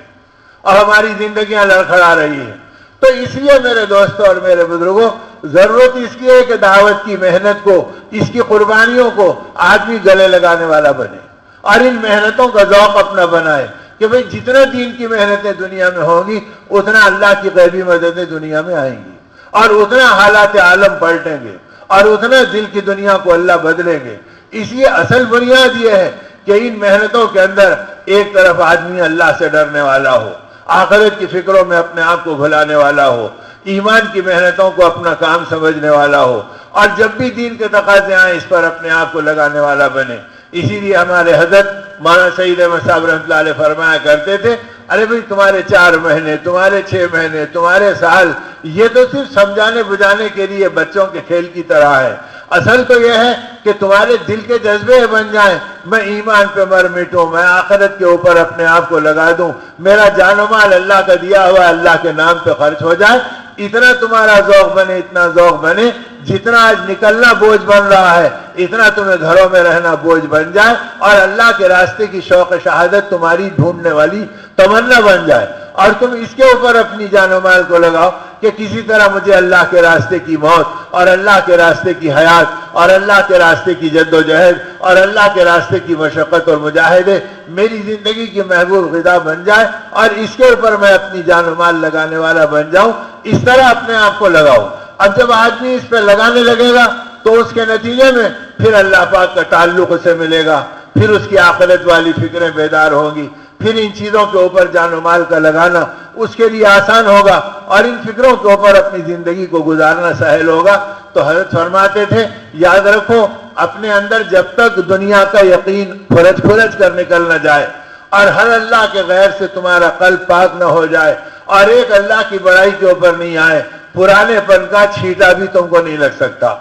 اور ہماری زندگیاں لڑکھڑا رہی ہیں۔ تو اس لیے میرے دوستوں اور میرے بزرگوں، ضرورت اس کی ہے کہ دعوت کی محنت کو، اس کی قربانیوں کو آدمی گلے لگانے والا بنے اور ان محنتوں کا ذوق اپنا بنائے کہ بھئی جتنا دین کی محنتیں دنیا میں ہوں گی اتنا اللہ کی غیبی مددیں دنیا میں آئیں گی اور اتنا حالات عالم پلٹیں گے اور اتنا دل کی دنیا کو اللہ بدلیں گے۔ اس لیے اصل بنیاد یہ ہے کہ ان محنتوں کے اندر ایک طرف آدمی اللہ سے ڈرنے والا ہو، آخرت کی فکروں میں اپنے آپ کو بھلانے والا ہو، ایمان کی محنتوں کو اپنا کام سمجھنے والا ہو، اور جب بھی دین کے تقاضے آئیں اس پر اپنے آپ کو لگانے والا بنے۔ اسی لیے ہمارے حضرت مولانا سعید احمد صاحب رحمۃ اللہ علیہ فرمایا کرتے تھے ارے بھائی تمہارے 4 مہینے، تمہارے 6 مہینے، تمہارے سال، یہ تو صرف سمجھانے بجھانے کے لیے بچوں کے کھیل کی طرح ہے، اصل تو یہ ہے کہ تمہارے دل کے جذبے بن جائیں، میں ایمان پہ مر مٹوں، میں آخرت کے اوپر اپنے آپ کو لگا دوں، میرا جان و مال اللہ کا دیا ہوا اللہ کے نام پہ خرچ ہو جائے، اتنا تمہارا ذوق بنے، اتنا ذوق بنے، جتنا آج نکلنا بوجھ بن رہا ہے اتنا تمہیں گھروں میں رہنا بوجھ بن جائے، اور اللہ کے راستے کی شوق شہادت تمہاری ڈھونڈنے والی تمنا بن جائے، اور تم اس کے اوپر اپنی جان و مال کو لگاؤ کہ کسی طرح مجھے اللہ کے راستے کی موت اور اللہ کے راستے کی حیات اور اللہ کے راستے کی جد و جہد اور اللہ کے راستے کی مشقت اور مجاہدے میری زندگی کی محبوب غذا بن جائے، اور اس کے اوپر میں اپنی جان و مال لگانے والا بن جاؤں، اس طرح اپنے آپ کو لگاؤ۔ اب جب آدمی اس پہ لگانے لگے گا تو اس کے نتیجے میں پھر اللہ پاک کا تعلق اسے ملے گا، پھر اس کی آخرت والی فکریں بیدار ہوں گی، پھر ان چیزوں کے اوپر جان و مال کا لگانا اس کے لیے آسان ہوگا اور ان فکروں کے اوپر اپنی زندگی کو گزارنا سہل ہوگا۔ تو حضرت فرماتے تھے یاد رکھو اپنے اندر جب تک دنیا کا یقین پھرج کر نکل نہ جائے اور ہر اللہ کے غیر سے تمہارا قلب پاک نہ ہو جائے اور ایک اللہ کی بڑائی کے اوپر نہیں آئے، پرانے پن کا چھیٹا بھی تم کو نہیں لگ سکتا۔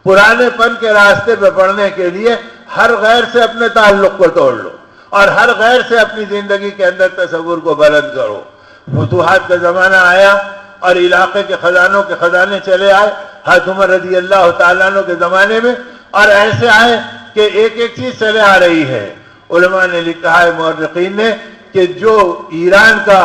پرانے پن کے راستے پہ پڑھنے کے لیے ہر غیر سے اپنے تعلق کو توڑ لو اور ہر غیر سے اپنی زندگی کے اندر تصور کو بلند کرو۔ فتوحات کا زمانہ آیا اور علاقے کے خزانوں کے خزانے چلے آئے حضرت عمر رضی اللہ تعالیٰ عنہ کے زمانے میں، اور ایسے آئے کہ ایک ایک چیز چلے آ رہی ہے۔ علماء نے لکھا ہے، مورخین نے، کہ جو ایران کا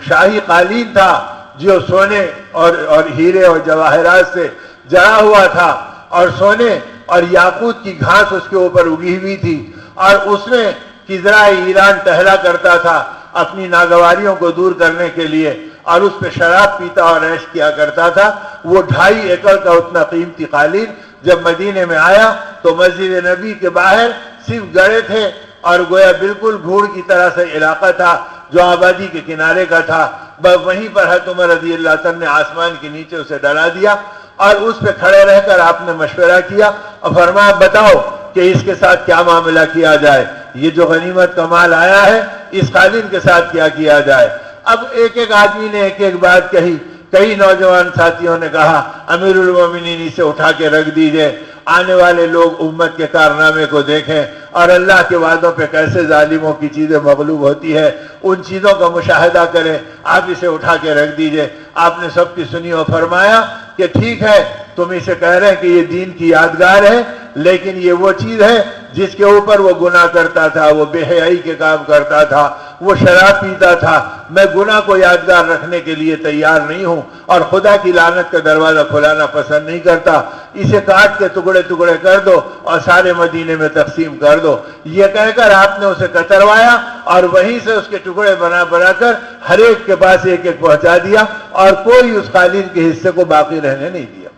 شاہی قالین تھا جو سونے اور ہیرے اور جواہرات سے جڑا ہوا تھا، اور سونے اور یاقوت کی گھاس اس کے اوپر اگی ہوئی تھی، اور اس میں کزرا ایران ٹہلا کرتا تھا اپنی ناگواریوں کو دور کرنے کے لیے، اور اس پہ شراب پیتا اور عیش کیا کرتا تھا۔ وہ 2.5 ایکڑ کا اتنا قیمتی قالین جب مدینے میں آیا تو مسجد نبی کے باہر صرف گڑے تھے، اور گویا بالکل گھوڑ کی طرح سے علاقہ تھا جو آبادی کے کنارے کا تھا۔ بس وہیں پر حضرت عمر رضی اللہ تعالیٰ نے آسمان کے نیچے اسے ڈلا دیا، اور اس پہ کھڑے رہ کر آپ نے مشورہ کیا اور فرمایا بتاؤ کہ اس کے ساتھ کیا معاملہ کیا جائے، یہ جو غنیمت کا مال آیا ہے اس قالین کے ساتھ کیا کیا جائے۔ اب ایک ایک آدمی نے ایک ایک بات کہی۔ کئی نوجوان ساتھیوں نے کہا امیر المومنین اسے اٹھا کے رکھ دیجئے، آنے والے لوگ امت کے کارنامے کو دیکھیں اور اللہ کے وعدوں پہ کیسے ظالموں کی چیزیں مغلوب ہوتی ہے، ان چیزوں کا مشاہدہ کریں، آپ اسے اٹھا کے رکھ دیجئے۔ آپ نے سب کی سنی اور فرمایا کہ ٹھیک ہے، تم اسے کہہ رہے ہیں کہ یہ دین کی یادگار ہے، لیکن یہ وہ چیز ہے جس کے اوپر وہ گناہ کرتا تھا، وہ بے حیائی کے کام کرتا تھا، وہ شراب پیتا تھا۔ میں گناہ کو یادگار رکھنے کے لیے تیار نہیں ہوں، اور خدا کی لعنت کا دروازہ کھلانا پسند نہیں کرتا۔ اسے کاٹ کے ٹکڑے ٹکڑے کر دو اور سارے مدینے میں تقسیم کر دو۔ یہ کہہ کر آپ نے اسے کتروایا اور وہیں سے اس کے ٹکڑے بنا بنا کر ہر ایک کے پاس ایک ایک پہنچا دیا، اور کوئی اس قالین کے حصے کو باقی رہنے نہیں دیا۔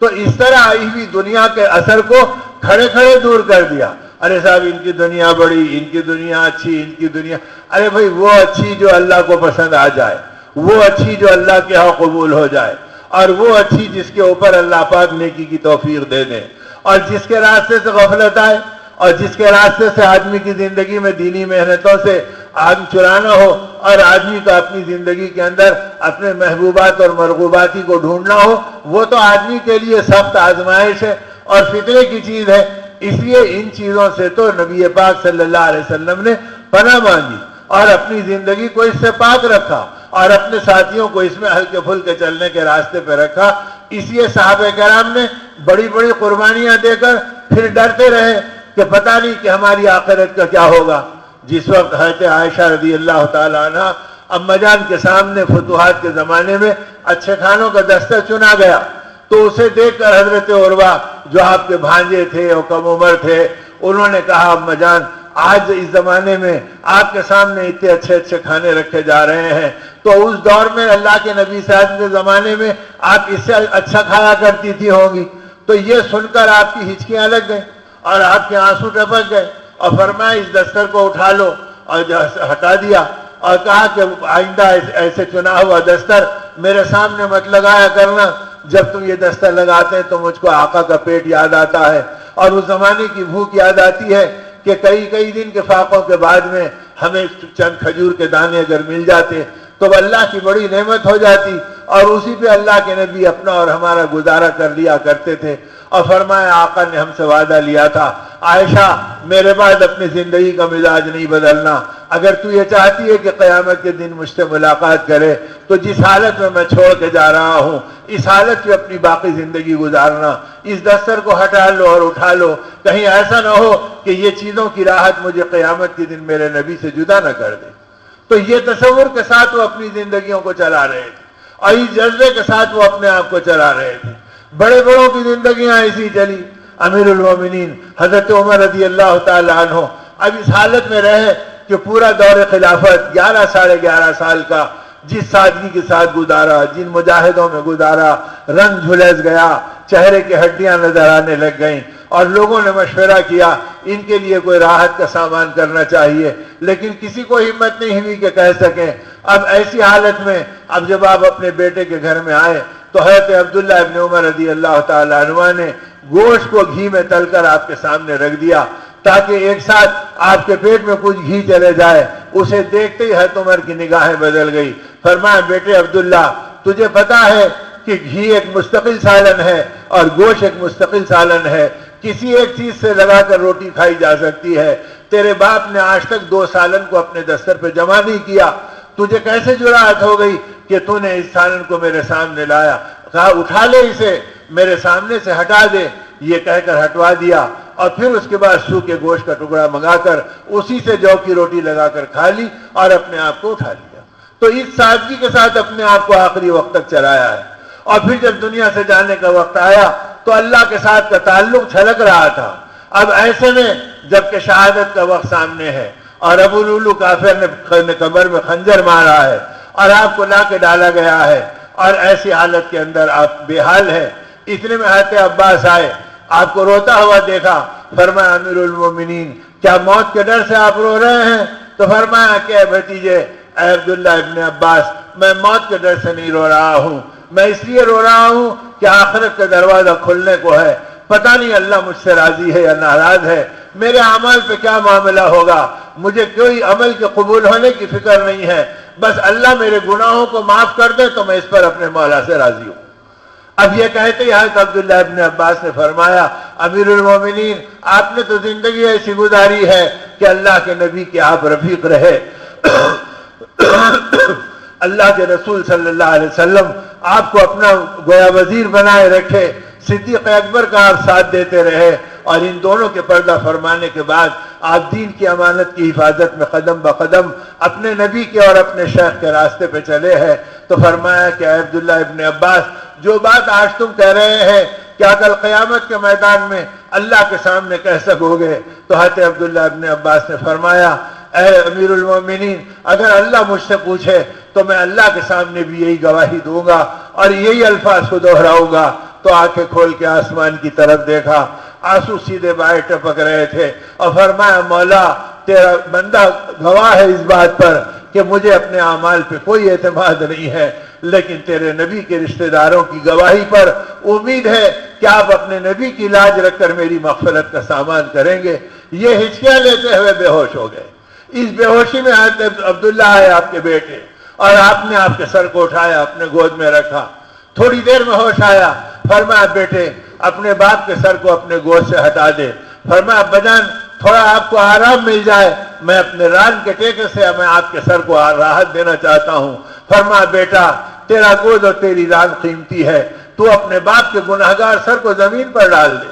تو اس طرح آئی ہوئی دنیا کے اثر کو کھڑے کھڑے دور کر دیا۔ ارے صاحب ان کی دنیا بڑی، ان کی دنیا اچھی، ان کی دنیا، ارے بھائی وہ اچھی جو اللہ کو پسند آ جائے، وہ اچھی جو اللہ کے ہاں قبول ہو جائے، اور وہ اچھی جس کے اوپر اللہ پاک نیکی کی توفیق دے دے، اور جس کے راستے سے غفلت آئے، اور جس کے راستے سے آدمی کی زندگی میں دینی محنتوں سے آدمی چرانا ہو، اور آدمی کا اپنی زندگی کے اندر اپنے محبوبات اور مرغوباتی کو ڈھونڈنا ہو، وہ تو آدمی کے لیے سخت آزمائش ہے اور فطرے کی چیز ہے۔ اس لیے ان چیزوں سے تو نبی پاک صلی اللہ علیہ وسلم نے پناہ مانگی اور اپنی زندگی کو اس سے پاک رکھا، اور اپنے ساتھیوں کو اس میں ہلکے پھلکے چلنے کے راستے پہ رکھا۔ اس لیے صحابہ کرام نے بڑی بڑی قربانیاں دے کر پھر ڈرتے رہے کہ پتہ نہیں کہ ہماری آخرت کا کیا ہوگا۔ جس وقت حضرت عائشہ رضی اللہ تعالیٰ عنہ اما جان کے سامنے فتوحات کے زمانے میں اچھے کھانوں کا دستر چنا گیا، تو اسے دیکھ کر حضرت عروہ جو آپ کے بھانجے تھے اور کم عمر تھے، انہوں نے کہا اما جان آج اس زمانے میں آپ کے سامنے اتنے اچھے اچھے کھانے رکھے جا رہے ہیں، تو اس دور میں اللہ کے نبی صلی اللہ علیہ وسلم کے زمانے میں آپ اس سے اچھا کھایا کرتی تھی ہوں گی۔ تو یہ سن کر آپ کی ہچکیاں لگ گئیں اور آپ کے آنسو ٹپک گئے، اور فرمایا اس دستر کو اٹھا لو، اور ہٹا دیا، اور کہا کہ آئندہ ایسے چنا ہوا دستر میرے سامنے مت لگایا کرنا، جب تم یہ دستر لگاتے ہیں تو مجھ کو آقا کا پیٹ یاد آتا ہے، اور اس زمانے کی بھوک یاد آتی ہے کہ کئی دن کے فاقوں کے بعد میں ہمیں چند کھجور کے دانے اگر مل جاتے تو اللہ کی بڑی نعمت ہو جاتی، اور اسی پہ اللہ کے نبی اپنا اور ہمارا گزارا کر لیا کرتے تھے۔ اور فرمایا آقا نے ہم سے وعدہ لیا تھا عائشہ میرے بعد اپنی زندگی کا مزاج نہیں بدلنا، اگر تو یہ چاہتی ہے کہ قیامت کے دن مجھ سے ملاقات کرے تو جس حالت میں چھوڑ کے جا رہا ہوں اس حالت میں اپنی باقی زندگی گزارنا، اس دستر کو ہٹا لو اور اٹھا لو، کہیں ایسا نہ ہو کہ یہ چیزوں کی راحت مجھے قیامت کے دن میرے نبی سے جدا نہ کر دے۔ تو یہ تصور کے ساتھ وہ اپنی زندگیوں کو چلا رہے تھے، اور اس جذبے کے ساتھ وہ اپنے آپ کو چلا رہے تھے۔ بڑے بڑوں کی زندگیاں ایسی چلی۔ امیر المومنین حضرت عمر رضی اللہ تعالی عنہ اب اس حالت میں رہے کہ پورا دور خلافت 11 سال کا جس سادگی کے ساتھ گزارا، جن مجاہدوں میں گزارا، رنگ جھلس گیا، چہرے کی ہڈیاں نظر آنے لگ گئیں، اور لوگوں نے مشورہ کیا ان کے لیے کوئی راحت کا سامان کرنا چاہیے، لیکن کسی کو ہمت نہیں ہوئی کہ کہہ سکیں۔ اب ایسی حالت میں اب جب آپ اپنے بیٹے کے گھر میں آئے تو حضرت عبداللہ ابن عمر رضی اللہ تعالی عنہ نے گوشت کو گھی میں تل کر آپ کے سامنے رکھ دیا تاکہ ایک ساتھ آپ کے پیٹ میں کچھ گھی چلے جائے۔ اسے دیکھتے ہی حضرت عمر کی نگاہیں بدل گئی۔ فرمایا بیٹے عبداللہ تجھے پتا ہے کہ گھی ایک مستقل سالن ہے اور گوشت ایک مستقل سالن ہے، کسی ایک چیز سے لگا کر روٹی کھائی جا سکتی ہے۔ تیرے باپ نے آج تک 2 سالن کو اپنے دستر پہ جمع نہیں کیا، تجھے کیسے جرأت ہو گئی کہ تو نے اس سالن کو میرے سامنے لایا؟ کہا اٹھا لے اسے، میرے سامنے سے ہٹا دے۔ یہ کہہ کر ہٹوا دیا، اور پھر اس کے بعد سوکھے گوشت کا ٹکڑا منگا کر اسی سے جو کی روٹی لگا کر کھا لی اور اپنے آپ کو اٹھا لیا۔ تو اس سادگی کے ساتھ اپنے آپ کو آخری وقت تک چلایا ہے۔ اور پھر جب دنیا سے جانے کا وقت آیا تو اللہ کے ساتھ کا تعلق چھلک رہا تھا۔ اب ایسے میں جب کہ شہادت کا وقت سامنے ہے اور ابو لولو کافر نے قبر میں خنجر مارا ہے اور آپ کو لا کے ڈالا گیا ہے اور ایسی حالت کے اندر آپ بے حال ہے، اتنے میں حضرت عباس آئے، آپ کو روتا ہوا دیکھا، فرمایا امیر المومنین کیا موت کے ڈر سے آپ رو رہے ہیں؟ تو فرمایا کہ بھتیجے اے عبداللہ ابن عباس، میں موت کے ڈر سے نہیں رو رہا ہوں، میں اس لیے رو رہا ہوں کہ آخرت کا دروازہ کھلنے کو ہے، پتہ نہیں اللہ مجھ سے راضی ہے یا ناراض ہے، میرے اعمال پہ کیا معاملہ ہوگا، مجھے کوئی عمل کے قبول ہونے کی فکر نہیں ہے، بس اللہ میرے گناہوں کو معاف کر دے تو میں اس پر اپنے مولا سے راضی ہوں۔ اب یہ کہتے ہی حضرت عبداللہ ابن عباس نے فرمایا امیر المومنین آپ نے تو زندگی ایسی گزاری ہے کہ اللہ کے نبی کے آپ رفیق رہے، اللہ کے رسول صلی اللہ علیہ وسلم آپ کو اپنا گویا وزیر بنائے رکھے، صدیق اکبر کا آپ ساتھ دیتے رہے، اور ان دونوں کے پردہ فرمانے کے بعد آپ دین کی امانت کی حفاظت میں قدم بقدم اپنے نبی کے اور اپنے شیخ کے راستے پہ چلے ہیں۔ تو فرمایا کہ اے عبداللہ ابن عباس جو بات آج تم کہہ رہے ہیں کیا کل قیامت کے میدان میں اللہ کے سامنے کہہ سکو گے؟ تو حضرت عبداللہ ابن عباس نے فرمایا اے امیر المومنین اگر اللہ مجھ سے پوچھے تو میں اللہ کے سامنے بھی یہی گواہی دوں گا اور یہی الفاظ کو دہراؤں گا۔ تو آنکھیں کھول کے آسمان کی طرف دیکھا، آنسو سیدھے بائیں ٹپک رہے تھے، اور فرمایا مولا تیرا بندہ گواہ ہے اس بات پر کہ مجھے اپنے اعمال پہ کوئی اعتماد نہیں ہے، لیکن تیرے نبی کے رشتہ داروں کی گواہی پر امید ہے کہ آپ اپنے نبی کی لاج رکھ کر میری مغفرت کا سامان کریں گے۔ یہ ہچکیاں لیتے ہوئے بے ہوش ہو گئے۔ اس بے ہوشی میں حضرت عبداللہ ہے آپ کے بیٹے، اور آپ نے آپ کے سر کو اٹھایا، اپنے گود میں رکھا، تھوڑی دیر میں ہوش آیا، فرمایا بیٹے اپنے باپ کے سر کو اپنے گود سے ہٹا دے، فرمایا ابا جان تھوڑا آپ کو آرام مل جائے، میں اپنے ران کے ٹیکے سے میں آپ کے سر کو راحت دینا چاہتا ہوں۔ فرمایا بیٹا تیرا گود اور تیری ران قیمتی ہے، تو اپنے باپ کے گناہگار سر کو زمین پر ڈال دے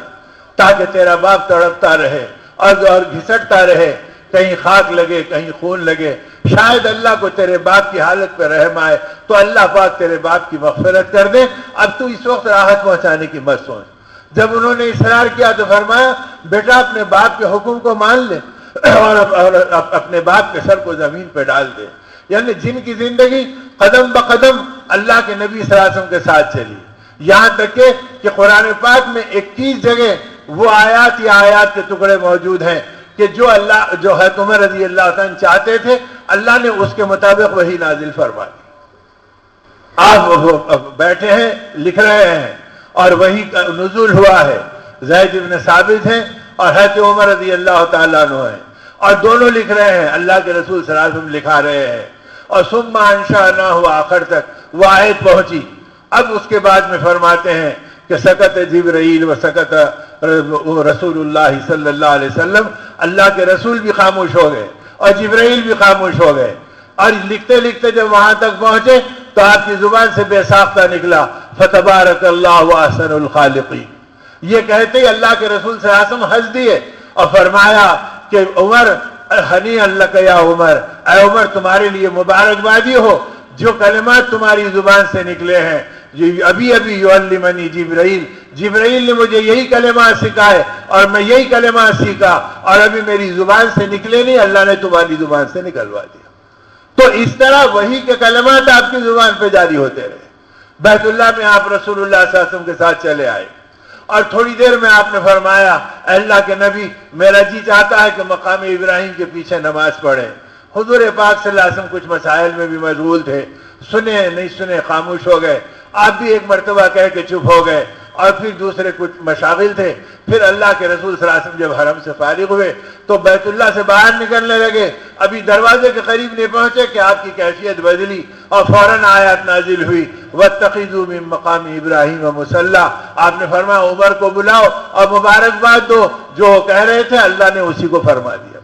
تاکہ تیرا باپ تڑپتا رہے اور گھسٹتا رہے، کہیں خاک لگے کہیں خون لگے، شاید اللہ کو تیرے باپ کی حالت پہ رحم آئے تو اللہ پاک تیرے باپ کی مغفرت کر دے، اب تو اس وقت راحت پہنچانے کی مت سوچ۔ جب انہوں نے اصرار کیا تو فرمایا بیٹا اپنے باپ کے حکم کو مان لے اور اپنے باپ کے سر کو زمین پہ ڈال دے۔ یعنی جن کی زندگی قدم بقدم اللہ کے نبی صلی اللہ علیہ وسلم کے ساتھ چلی، یہاں تک کہ قرآن پاک میں 21 جگہ وہ آیات یا آیات کے ٹکڑے موجود ہیں کہ جو حضرت عمر رضی اللہ عنہ چاہتے تھے اللہ نے اس کے مطابق وہی نازل فرما دی۔ آپ بیٹھے ہیں لکھ رہے ہیں اور وہی نزول ہوا ہے، زید بن ثابت ہیں اور حضرت عمر رضی اللہ تعالیٰ عنہ ہیں، اور دونوں لکھ رہے ہیں، اللہ کے رسول صلی اللہ علیہ وسلم لکھا رہے ہیں، اور ثم انشأناہ آخر تک وہ آیت پہنچی۔ اب اس کے بعد میں فرماتے ہیں کہ سکت جبرائیل و سکت رسول اللہ صلی اللہ علیہ وسلم، اللہ کے رسول بھی خاموش ہو گئے اور جبرائیل بھی خاموش ہو گئے، اور لکھتے لکھتے جب وہاں تک پہنچے تو آپ کی زبان سے بے ساختہ نکلا فتبارک اللہ احسن الخالقین۔ یہ کہتے ہی اللہ کے رسول صلی اللہ علیہ وسلم ہنس دیے اور فرمایا کہ عمر ہنی اللہ یا عمر، اے عمر تمہارے لیے مبارکبادی ہو، جو کلمات تمہاری زبان سے نکلے ہیں ابھی یعلمنی جبرائیل نے مجھے یہی کلمات سکھائے اور میں یہی کلمات سیکھا، اور ابھی میری زبان سے نکلے نہیں، اللہ نے تمہاری زبان سے نکلوا دیا۔ تو اس طرح وہی کے کلمات آپ کی زبان پہ جاری ہوتے رہے۔ بیت اللہ میں آپ رسول اللہ صلی اللہ علیہ وسلم کے ساتھ چلے آئے، اور تھوڑی دیر میں آپ نے فرمایا اے اللہ کے نبی میرا جی چاہتا ہے کہ مقام ابراہیم کے پیچھے نماز پڑھے۔ حضور پاک صلی اللہ علیہ وسلم کچھ مسائل میں بھی مشغول تھے، سنے نہیں سنے خاموش ہو گئے، آپ بھی ایک مرتبہ کہہ کے چپ ہو گئے، اور پھر دوسرے کچھ مشاغل تھے۔ پھر اللہ کے رسول صلی اللہ علیہ وسلم جب حرم سے فارغ ہوئے تو بیت اللہ سے باہر نکلنے لگے، ابھی دروازے کے قریب نہیں پہنچے کہ آپ کی کیفیت بدلی اور فوراً آیات نازل ہوئی وَاتَّخِذُوا مِن مَّقَامِ إِبْرَاهِيمَ مُصَلًّى۔ آپ نے فرمایا عمر کو بلاؤ اور مبارکباد دو، جو کہہ رہے تھے اللہ نے اسی کو فرما دیا۔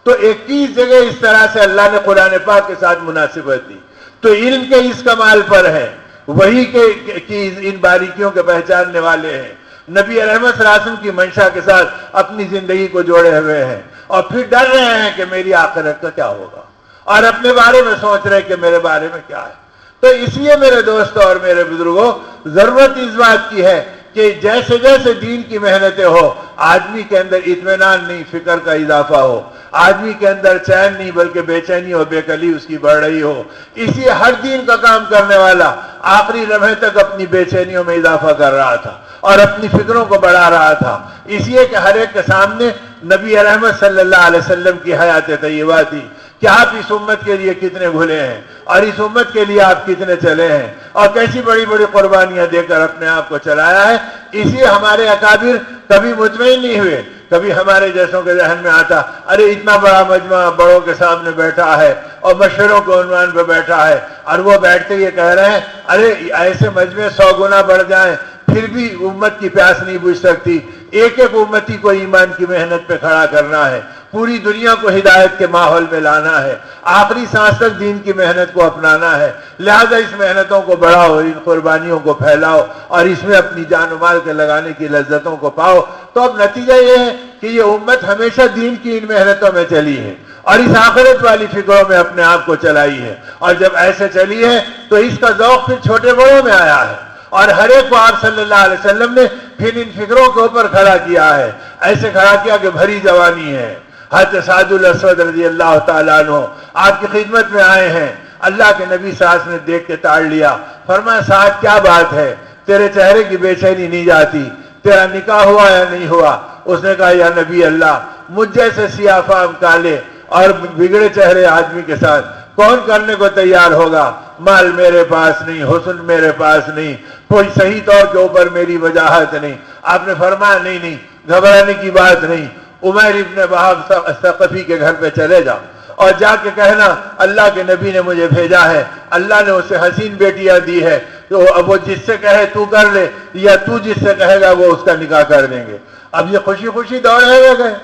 تو 21 جگہ اس طرح سے اللہ نے قرآن پاک کے ساتھ مناسبت دی. تو علم کے اس کمال پر ہے، وہی کی ان باریکیوں کے پہچاننے والے ہیں، نبی رحمت صلی اللہ علیہ وسلم کی منشا کے ساتھ اپنی زندگی کو جوڑے ہوئے ہیں، اور پھر ڈر رہے ہیں کہ میری آخرت کا کیا ہوگا، اور اپنے بارے میں سوچ رہے ہیں کہ میرے بارے میں کیا ہے. تو اس لیے میرے دوستوں اور میرے بزرگوں، ضرورت اس بات کی ہے کہ جیسے جیسے دین کی محنتیں ہو، آدمی کے اندر اطمینان نہیں، فکر کا اضافہ ہو، آدمی کے اندر چین نہیں بلکہ بے چینی اور بے کلی اس کی بڑھ رہی ہو. اس لیے ہر دین کا کام کرنے والا آخری لمحے تک اپنی بے چینیوں میں اضافہ کر رہا تھا اور اپنی فکروں کو بڑھا رہا تھا. اس لیے کہ ہر ایک کے سامنے نبی رحمت صلی اللہ علیہ وسلم کی حیات طیبہ تھی کہ آپ اس امت کے لیے کتنے بھولے ہیں اور اس امت کے لیے آپ کتنے چلے ہیں اور کیسی بڑی بڑی قربانیاں دے کر اپنے آپ کو چلایا ہے. اس لیے ہمارے اکابر کبھی مطمئن نہیں ہوئے. کبھی ہمارے جیسوں کے ذہن میں آتا ارے اتنا بڑا مجمع بڑوں کے سامنے بیٹھا ہے اور مشوروں کے عنوان پہ بیٹھا ہے، اور وہ بیٹھتے یہ کہہ رہے ہیں ارے ایسے مجمع 100 گنا بڑھ جائیں پھر بھی امت کی پیاس نہیں بجھ سکتی. ایک ایک امتی کو ایمان کی محنت پہ کھڑا کرنا ہے، پوری دنیا کو ہدایت کے ماحول میں لانا ہے، آخری سانس تک دین کی محنت کو اپنانا ہے. لہذا اس محنتوں کو بڑھاؤ، ان قربانیوں کو پھیلاؤ اور اس میں اپنی جان و مال کے لگانے کی لذتوں کو پاؤ. تو اب نتیجہ یہ ہے کہ یہ امت ہمیشہ دین کی ان محنتوں میں چلی ہے اور اس آخرت والی فکروں میں اپنے آپ کو چلائی ہے. اور جب ایسے چلی ہے تو اس کا ذوق پھر چھوٹے بڑوں میں آیا ہے، اور ہر ایک کو آپ صلی اللہ علیہ وسلم نے پھر ان فکروں کے اوپر کھڑا کیا ہے. ایسے کھڑا کیا کہ بھری جوانی ہے. حضرت سعد الاسود رضی اللہ تعالیٰ عنہ آپ کی خدمت میں آئے ہیں. اللہ کے نبی صلی اللہ علیہ وسلم نے دیکھ کے تاڑ لیا، فرمایا سعد کیا بات ہے، تیرے چہرے کی بے چینی نہیں جاتی، تیرا نکاح ہوا یا نہیں ہوا؟ اس نے کہا یا نبی اللہ، مجھ جیسے سیاہ فام کالے اور بگڑے چہرے آدمی کے ساتھ کون کرنے کو تیار ہوگا؟ مال میرے پاس نہیں، حسن میرے پاس نہیں، کوئی صحیح طور کے اوپر میری وجاہت نہیں. آپ نے فرمایا نہیں، گھبرانے کی بات نہیں، عمیر ابن وہب ثقفی کے گھر پہ چلے جاؤ اور جا کے کہنا اللہ کے نبی نے مجھے بھیجا ہے، اللہ نے اسے حسین بیٹیاں دی ہے، تو اب وہ جس سے کہے تو کر لے یا تو جس سے کہے گا وہ اس کا نکاح کر دیں گے. اب یہ خوشی خوشی دوڑے ہوئے گئے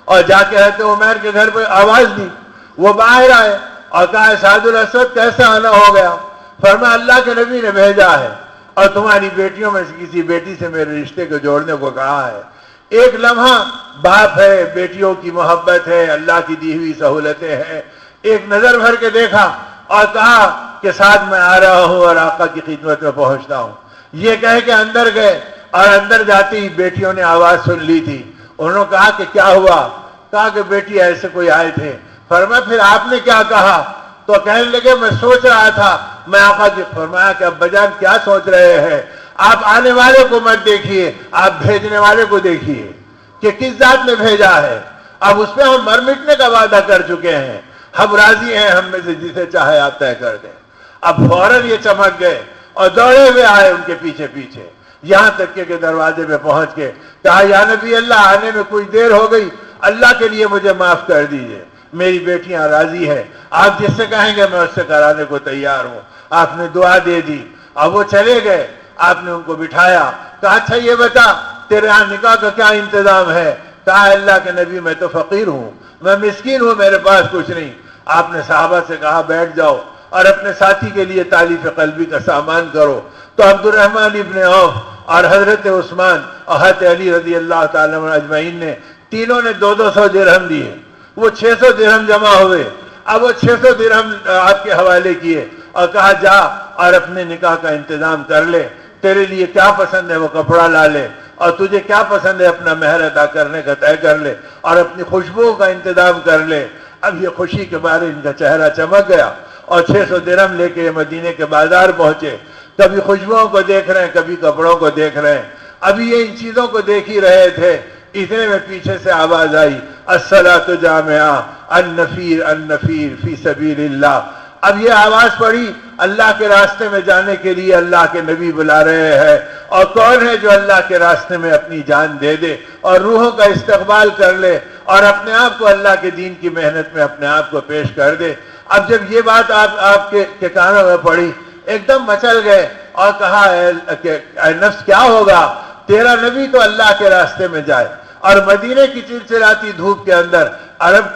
اور جا کے حضرت عمیر کے گھر پہ آواز دی. وہ باہر آئے اور کہا سعد الاسود کیسے آنا ہو گیا؟ فرمایا اللہ کے نبی نے بھیجا ہے اور تمہاری بیٹیوں میں سے کسی بیٹی سے میرے رشتے کو جوڑنے کو کہا ہے. ایک لمحہ باپ ہے، بیٹیوں کی محبت ہے، اللہ کی دی ہوئی سہولتیں ہیں، ایک نظر بھر کے دیکھا اور کہا کہ ساتھ میں آ رہا ہوں اور آقا کی خدمت میں پہنچتا ہوں. یہ کہہ کے اندر گئے اور اندر جاتے ہی بیٹیوں نے آواز سن لی تھی. انہوں نے کہا کہ کیا ہوا؟ کہا کہ بیٹی ایسے کوئی آئے تھے. فرمایا پھر آپ نے کیا کہا؟ تو کہنے لگے میں سوچ رہا تھا میں آقا کی. فرمایا کہ ابا جان کیا سوچ رہے ہیں؟ آپ آنے والے کو مت دیکھیے، آپ بھیجنے والے کو دیکھیے کہ کس ذات نے بھیجا ہے. اب اس پہ ہم مر مٹنے کا وعدہ کر چکے ہیں، ہم راضی ہیں، ہم میں سے جسے چاہے آپ طے کر دیں. اب فوراً یہ چمک گئے اور دوڑے ہوئے آئے ان کے پیچھے پیچھے، یہاں تک کہ دروازے پہ پہنچ کے کہا یا نبی اللہ آنے میں کچھ دیر ہو گئی، اللہ کے لیے مجھے معاف کر دیجئے، میری بیٹیاں راضی ہیں، آپ جس سے کہیں گے میں اس سے کرانے کو تیار ہوں. آپ نے دعا دے دی. اب وہ چلے گئے، آپ نے ان کو بٹھایا، کہا اچھا یہ بتا تیرے یہاں نکاح کا کیا انتظام ہے؟ کہا اللہ کے نبی میں تو فقیر ہوں، میں مسکین ہوں، میرے پاس کچھ نہیں. آپ نے صحابہ سے کہا بیٹھ جاؤ اور اپنے ساتھی کے لیے تالیف قلبی کا سامان کرو. تو عبد الرحمن ابن عوف اور حضرت عثمان اور حضرت علی رضی اللہ تعالیٰ عنہ اجمعین نے تینوں نے 200 درہم دیے. وہ 600 درہم جمع ہوئے. اب وہ 600 درہم آپ کے حوالے کیے اور کہا جا اور اپنے نکاح کا انتظام کر لے، تیرے لیے کیا پسند ہے وہ کپڑا لا لے اور تجھے کیا پسند ہے اپنا مہر ادا کرنے کا طے کر لے اور اپنی خوشبو کا انتظام کر لے. اب یہ خوشی کے بارے ان کا چہرہ چمک گیا اور 600 درہم لے کے مدینے کے بازار پہنچے. کبھی خوشبوؤں کو دیکھ رہے ہیں، کبھی کپڑوں کو دیکھ رہے ہیں. ابھی یہ ان چیزوں کو دیکھ ہی رہے تھے، اتنے میں پیچھے سے آواز آئی الصلاۃ جامعہ النفیر النفیر فی سبیل اللہ. اب یہ آواز پڑی اللہ کے راستے میں جانے کے لیے اللہ کے نبی بلا رہے ہیں. اور کون ہے جو اللہ کے راستے میں اپنی جان دے دے اور روحوں کا استقبال کر لے اور اپنے آپ کو اللہ کے دین کی محنت میں اپنے آپ کو پیش کر دے. اب جب یہ بات آپ کے کانوں میں پڑی ایک دم مچل گئے اور کہا اے نفس کیا ہوگا، تیرا نبی تو اللہ کے راستے میں جائے اور مدینے کی چلچلاتی دھوپ کے اندر عرب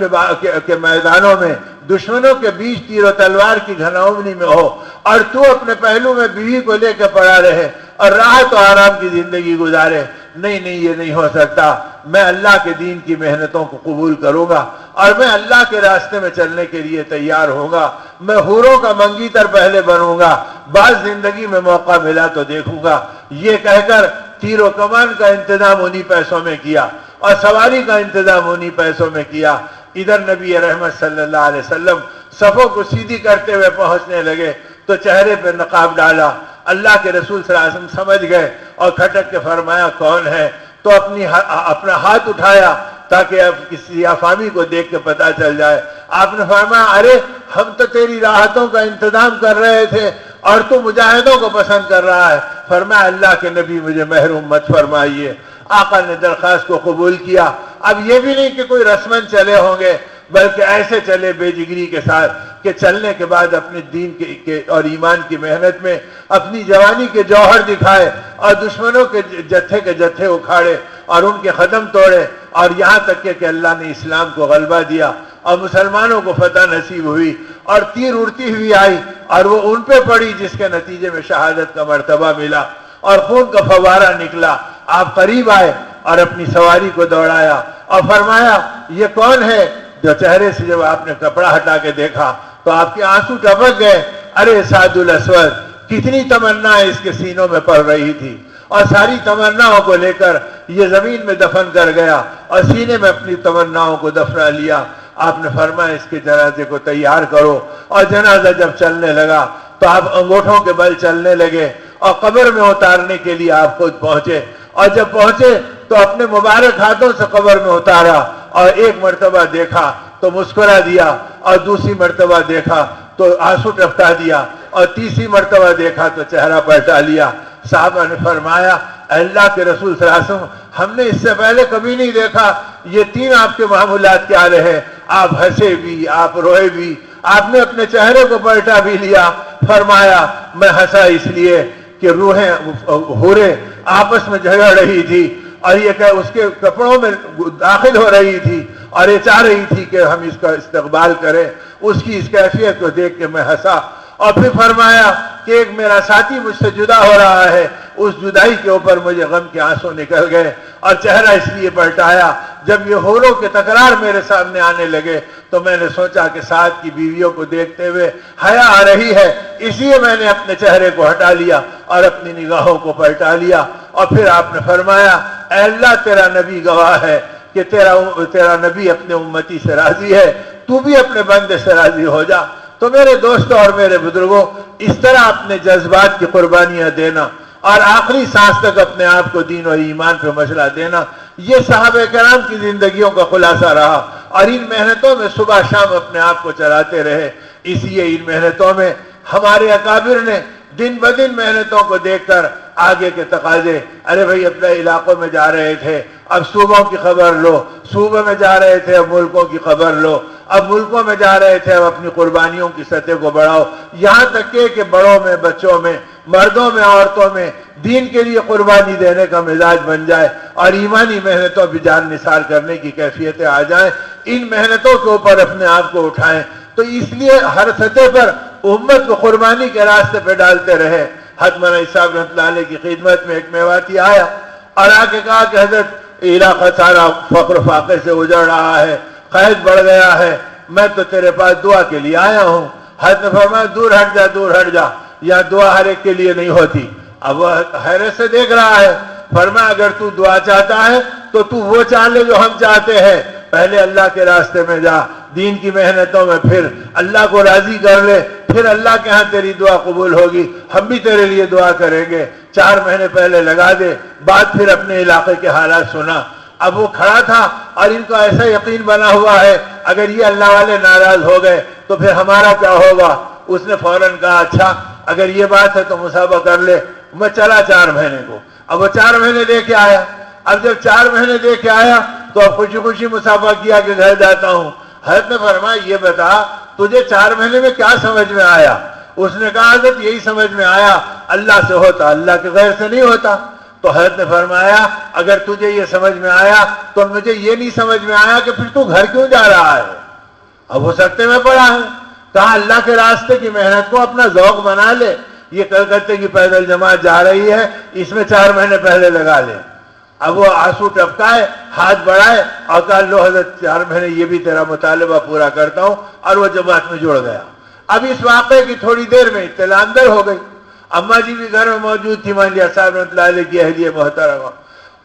کے میدانوں میں دشمنوں کے بیچ تیر و تلوار کی گھناؤنی میں ہو اور تو اپنے پہلو میں بیوی کو لے کے پڑا رہے اور راحت و آرام کی زندگی گزارے. نہیں نہیں، یہ نہیں ہو سکتا. میں اللہ کے دین کی محنتوں کو قبول کروں گا اور میں اللہ کے راستے میں چلنے کے لیے تیار ہوں گا. میں حوروں کا منگیتر پہلے بنوں گا، بعض زندگی میں موقع ملا تو دیکھوں گا. یہ کہہ کر تیر و کمان کا انتظام انہی پیسوں میں کیا اور سواری کا انتظام انہی پیسوں میں کیا. ادھر نبی رحمت صلی اللہ علیہ وسلم صفوں کو سیدھی کرتے ہوئے پہنچنے لگے تو چہرے پہ نقاب ڈالا. اللہ کے رسول صلی اللہ علیہ وسلم سمجھ گئے اور کھٹک کے فرمایا کون ہے؟ تو اپنا ہاتھ اٹھایا تاکہ اب کسی افامی کو دیکھ کے پتہ چل جائے. آپ نے فرمایا ارے ہم تو تیری راحتوں کا انتظام کر رہے تھے اور تو مجاہدوں کو پسند کر رہا ہے. فرمایا اللہ کے نبی مجھے محروم مت فرمائیے. آقا نے درخواست کو قبول کیا. اب یہ بھی نہیں کہ کوئی رسمن چلے ہوں گے، بلکہ ایسے چلے بے جگری کے ساتھ کہ چلنے کے بعد اپنے دین کے اور ایمان کی محنت میں اپنی جوانی کے جوہر دکھائے اور دشمنوں کے جتھے اکھاڑے اور ان کے قدم توڑے، اور یہاں تک کہ اللہ نے اسلام کو غلبہ دیا اور مسلمانوں کو فتح نصیب ہوئی اور تیر اڑتی ہوئی آئی اور وہ ان پہ پڑی جس کے نتیجے میں شہادت کا مرتبہ ملا اور خون کا فوارہ نکلا. آپ قریب آئے اور اپنی سواری کو دوڑایا اور فرمایا یہ کون ہے؟ جو چہرے سے جب آپ نے کپڑا ہٹا کے دیکھا تو آپ کے آنسو ٹپک گئے. ارے سعد الاسود، کتنی تمنا اس کے سینوں میں پڑ رہی تھی اور ساری تمناؤں کو لے کر یہ زمین میں دفن کر گیا اور سینے میں اپنی تمناؤں کو دفنا لیا. آپ نے فرمایا اس کے جنازے کو تیار کرو. اور جنازہ جب چلنے لگا تو آپ انگوٹھوں کے بل چلنے لگے اور قبر میں اتارنے کے لیے آپ خود پہنچے. اور جب پہنچے تو اپنے مبارک ہاتھوں سے قبر میں اتارا اور ایک مرتبہ دیکھا تو مسکرا دیا اور دوسری مرتبہ دیکھا تو آنسو ٹپکا دیا اور تیسری مرتبہ دیکھا تو چہرہ پلٹا لیا. صحابہ نے فرمایا اللہ کے رسول صلی اللہ علیہ وسلم ہم نے اس سے پہلے کبھی نہیں دیکھا. یہ تین آپ کے معمولات کیا رہے؟ آپ ہنسے بھی، آپ روئے بھی، آپ نے اپنے چہرے کو پلٹا بھی لیا. فرمایا میں ہنسا اس لیے کہ روحیں حوریں آپس میں جھگڑ رہی تھی اور یہ کہ اس کے کپڑوں میں داخل ہو رہی تھی اور یہ چاہ رہی تھی کہ ہم اس کا استقبال کریں. اس کی اس کیفیت کو دیکھ کے میں ہنسا. اور پھر فرمایا کہ ایک میرا ساتھی مجھ سے جدا ہو رہا ہے، اس جدائی کے اوپر مجھے غم کے آنسو نکل گئے اور چہرہ اس لیے پلٹایا جب یہ حوروں کے تکرار میرے سامنے آنے لگے تو میں نے سوچا کہ ساتھ کی بیویوں کو دیکھتے ہوئے حیا آ رہی ہے، اس لیے میں نے اپنے چہرے کو ہٹا لیا اور اپنی نگاہوں کو پلٹا لیا. اور پھر آپ نے فرمایا اے اللہ تیرا نبی گواہ ہے کہ تیرا نبی اپنے امتی سے راضی ہے، تو بھی اپنے بندے سے راضی ہو جا. تو میرے دوستوں اور میرے بزرگوں، اس طرح اپنے جذبات کی قربانیاں دینا اور آخری سانس تک اپنے آپ کو دین اور ایمان پہ مشغلہ دینا، یہ صحابہ کرام کی زندگیوں کا خلاصہ رہا اور ان محنتوں میں صبح شام اپنے آپ کو چلاتے رہے. اس لیے ان محنتوں میں ہمارے اکابر نے دن بدن محنتوں کو دیکھ کر آگے کے تقاضے، ارے بھائی اپنے علاقوں میں جا رہے تھے اب صوبوں کی خبر لو، صوبوں میں جا رہے تھے اب ملکوں کی خبر لو، اب ملکوں میں جا رہے تھے اب اپنی قربانیوں کی سطح کو بڑھاؤ. یہاں تک کہ بڑوں میں، بچوں میں، مردوں میں، عورتوں میں دین کے لیے قربانی دینے کا مزاج بن جائے اور ایمانی محنتوں پہ جان نثار کرنے کی کیفیتیں آ جائیں. ان محنتوں کے اوپر اپنے آپ کو اٹھائیں. تو اس لیے ہر سطح پر امت کو قربانی کے راستے پہ ڈالتے رہے. حضرت مولانا صاحب رحمۃ اللہ علیہ کی خدمت میں ایک میواتی آیا اور آ کے کہا کہ حضرت علاقہ سارا فقر فاقے سے اجڑ رہا ہے، قحط بڑھ گیا ہے، میں تو تیرے پاس دعا کے لیے آیا ہوں. حضرت نے فرمایا دور ہٹ جا، دور ہٹ جا، یا دعا ہر ایک کے لیے نہیں ہوتی. اب وہ حیرت سے دیکھ رہا ہے. فرمایا اگر تو دعا چاہتا ہے تو تو وہ چاہ لے جو ہم چاہتے ہیں. پہلے اللہ کے راستے میں جا، دین کی محنتوں میں پھر اللہ کو راضی کر لے، پھر اللہ کے ہاں تیری دعا قبول ہوگی. ہم بھی تیرے لیے دعا کریں گے. 4 مہینے پہلے لگا دے، بعد پھر اپنے علاقے کے حالات سنا. اب وہ کھڑا تھا اور ان کا ایسا یقین بنا ہوا ہے اگر یہ اللہ والے ناراض ہو گئے تو پھر ہمارا کیا ہوگا. اس نے فوراً کہا اچھا اگر یہ بات ہے تو مسابقہ کر لے. میں چلا 4 مہینے کو. اب وہ 4 مہینے دے کے آیا. اب جب 4 مہینے دے کے آیا تو اب خوشی خوشی مسابقہ کیا کہ گھر جاتا ہوں. حضرت نے فرمایا یہ بتا تجھے 4 مہینے میں کیا سمجھ میں آیا؟ اس نے کہا حضرت یہی سمجھ میں آیا اللہ سے ہوتا، اللہ کے غیر سے نہیں ہوتا. تو تو حضرت نے فرمایا اگر تجھے یہ سمجھ میں آیا تو مجھے یہ نہیں سمجھ میں آیا کہ پھر تو گھر کیوں جا رہا ہے؟ اب وہ سکتے میں پڑا ہے. کہا اللہ کے راستے کی محنت کو اپنا ذوق بنا لے. یہ کلکتے کی پیدل جماعت جا رہی ہے, اس میں 4 مہینے پہلے لگا لے. اب وہ آنسو ٹپکائے, ہاتھ بڑھائے اور کہا لو حضرت 4 مہینے یہ بھی تیرا مطالبہ پورا کرتا ہوں, اور وہ جماعت میں جڑ گیا. اب اس واقعے کی تھوڑی دیر میں اطلاع اندر ہو گئی. اماں جی بھی گھر میں موجود تھی, مان لیا صاحب رحمۃ اللہ علیہ کی اہلیہ محترمہ,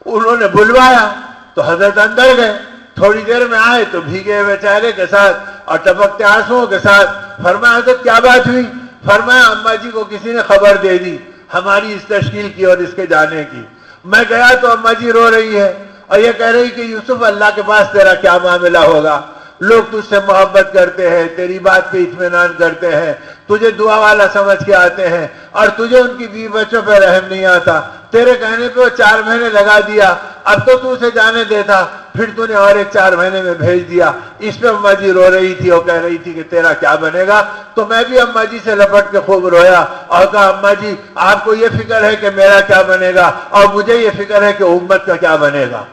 انہوں نے بلوایا تو حضرت اندر گئے. تھوڑی دیر میں آئے تو بھیگے ہوئے چہرے کے ساتھ اور ٹپکتے آنسوؤں کے ساتھ. فرمایا حضرت کیا بات ہوئی؟ فرمایا اماں جی کو کسی نے خبر دے دی ہماری اس تشکیل کی اور اس کے جانے کی. میں گیا تو اماں جی رو رہی ہے اور یہ کہہ رہی کہ یوسف اللہ کے پاس تیرا کیا معاملہ ہوگا, لوگ تجھ سے محبت کرتے ہیں, تیری بات پہ اطمینان کرتے ہیں, تجھے دعا والا سمجھ کے آتے ہیں, اور تجھے ان کی بیوی بچوں پہ رحم نہیں آتا. تیرے کہنے پہ وہ 4 مہینے لگا دیا, اب تو اسے جانے دیتا, پھر تو نے اور ایک 4 مہینے میں بھیج دیا. اس پہ اماں جی رو رہی تھی اور کہہ رہی تھی کہ تیرا کیا بنے گا. تو میں بھی اماں جی سے لپٹ کے خوب رویا اور کہا اماں جی آپ کو یہ فکر ہے کہ میرا کیا بنے گا, اور مجھے یہ فکر ہے کہ امت کا کیا بنے گا.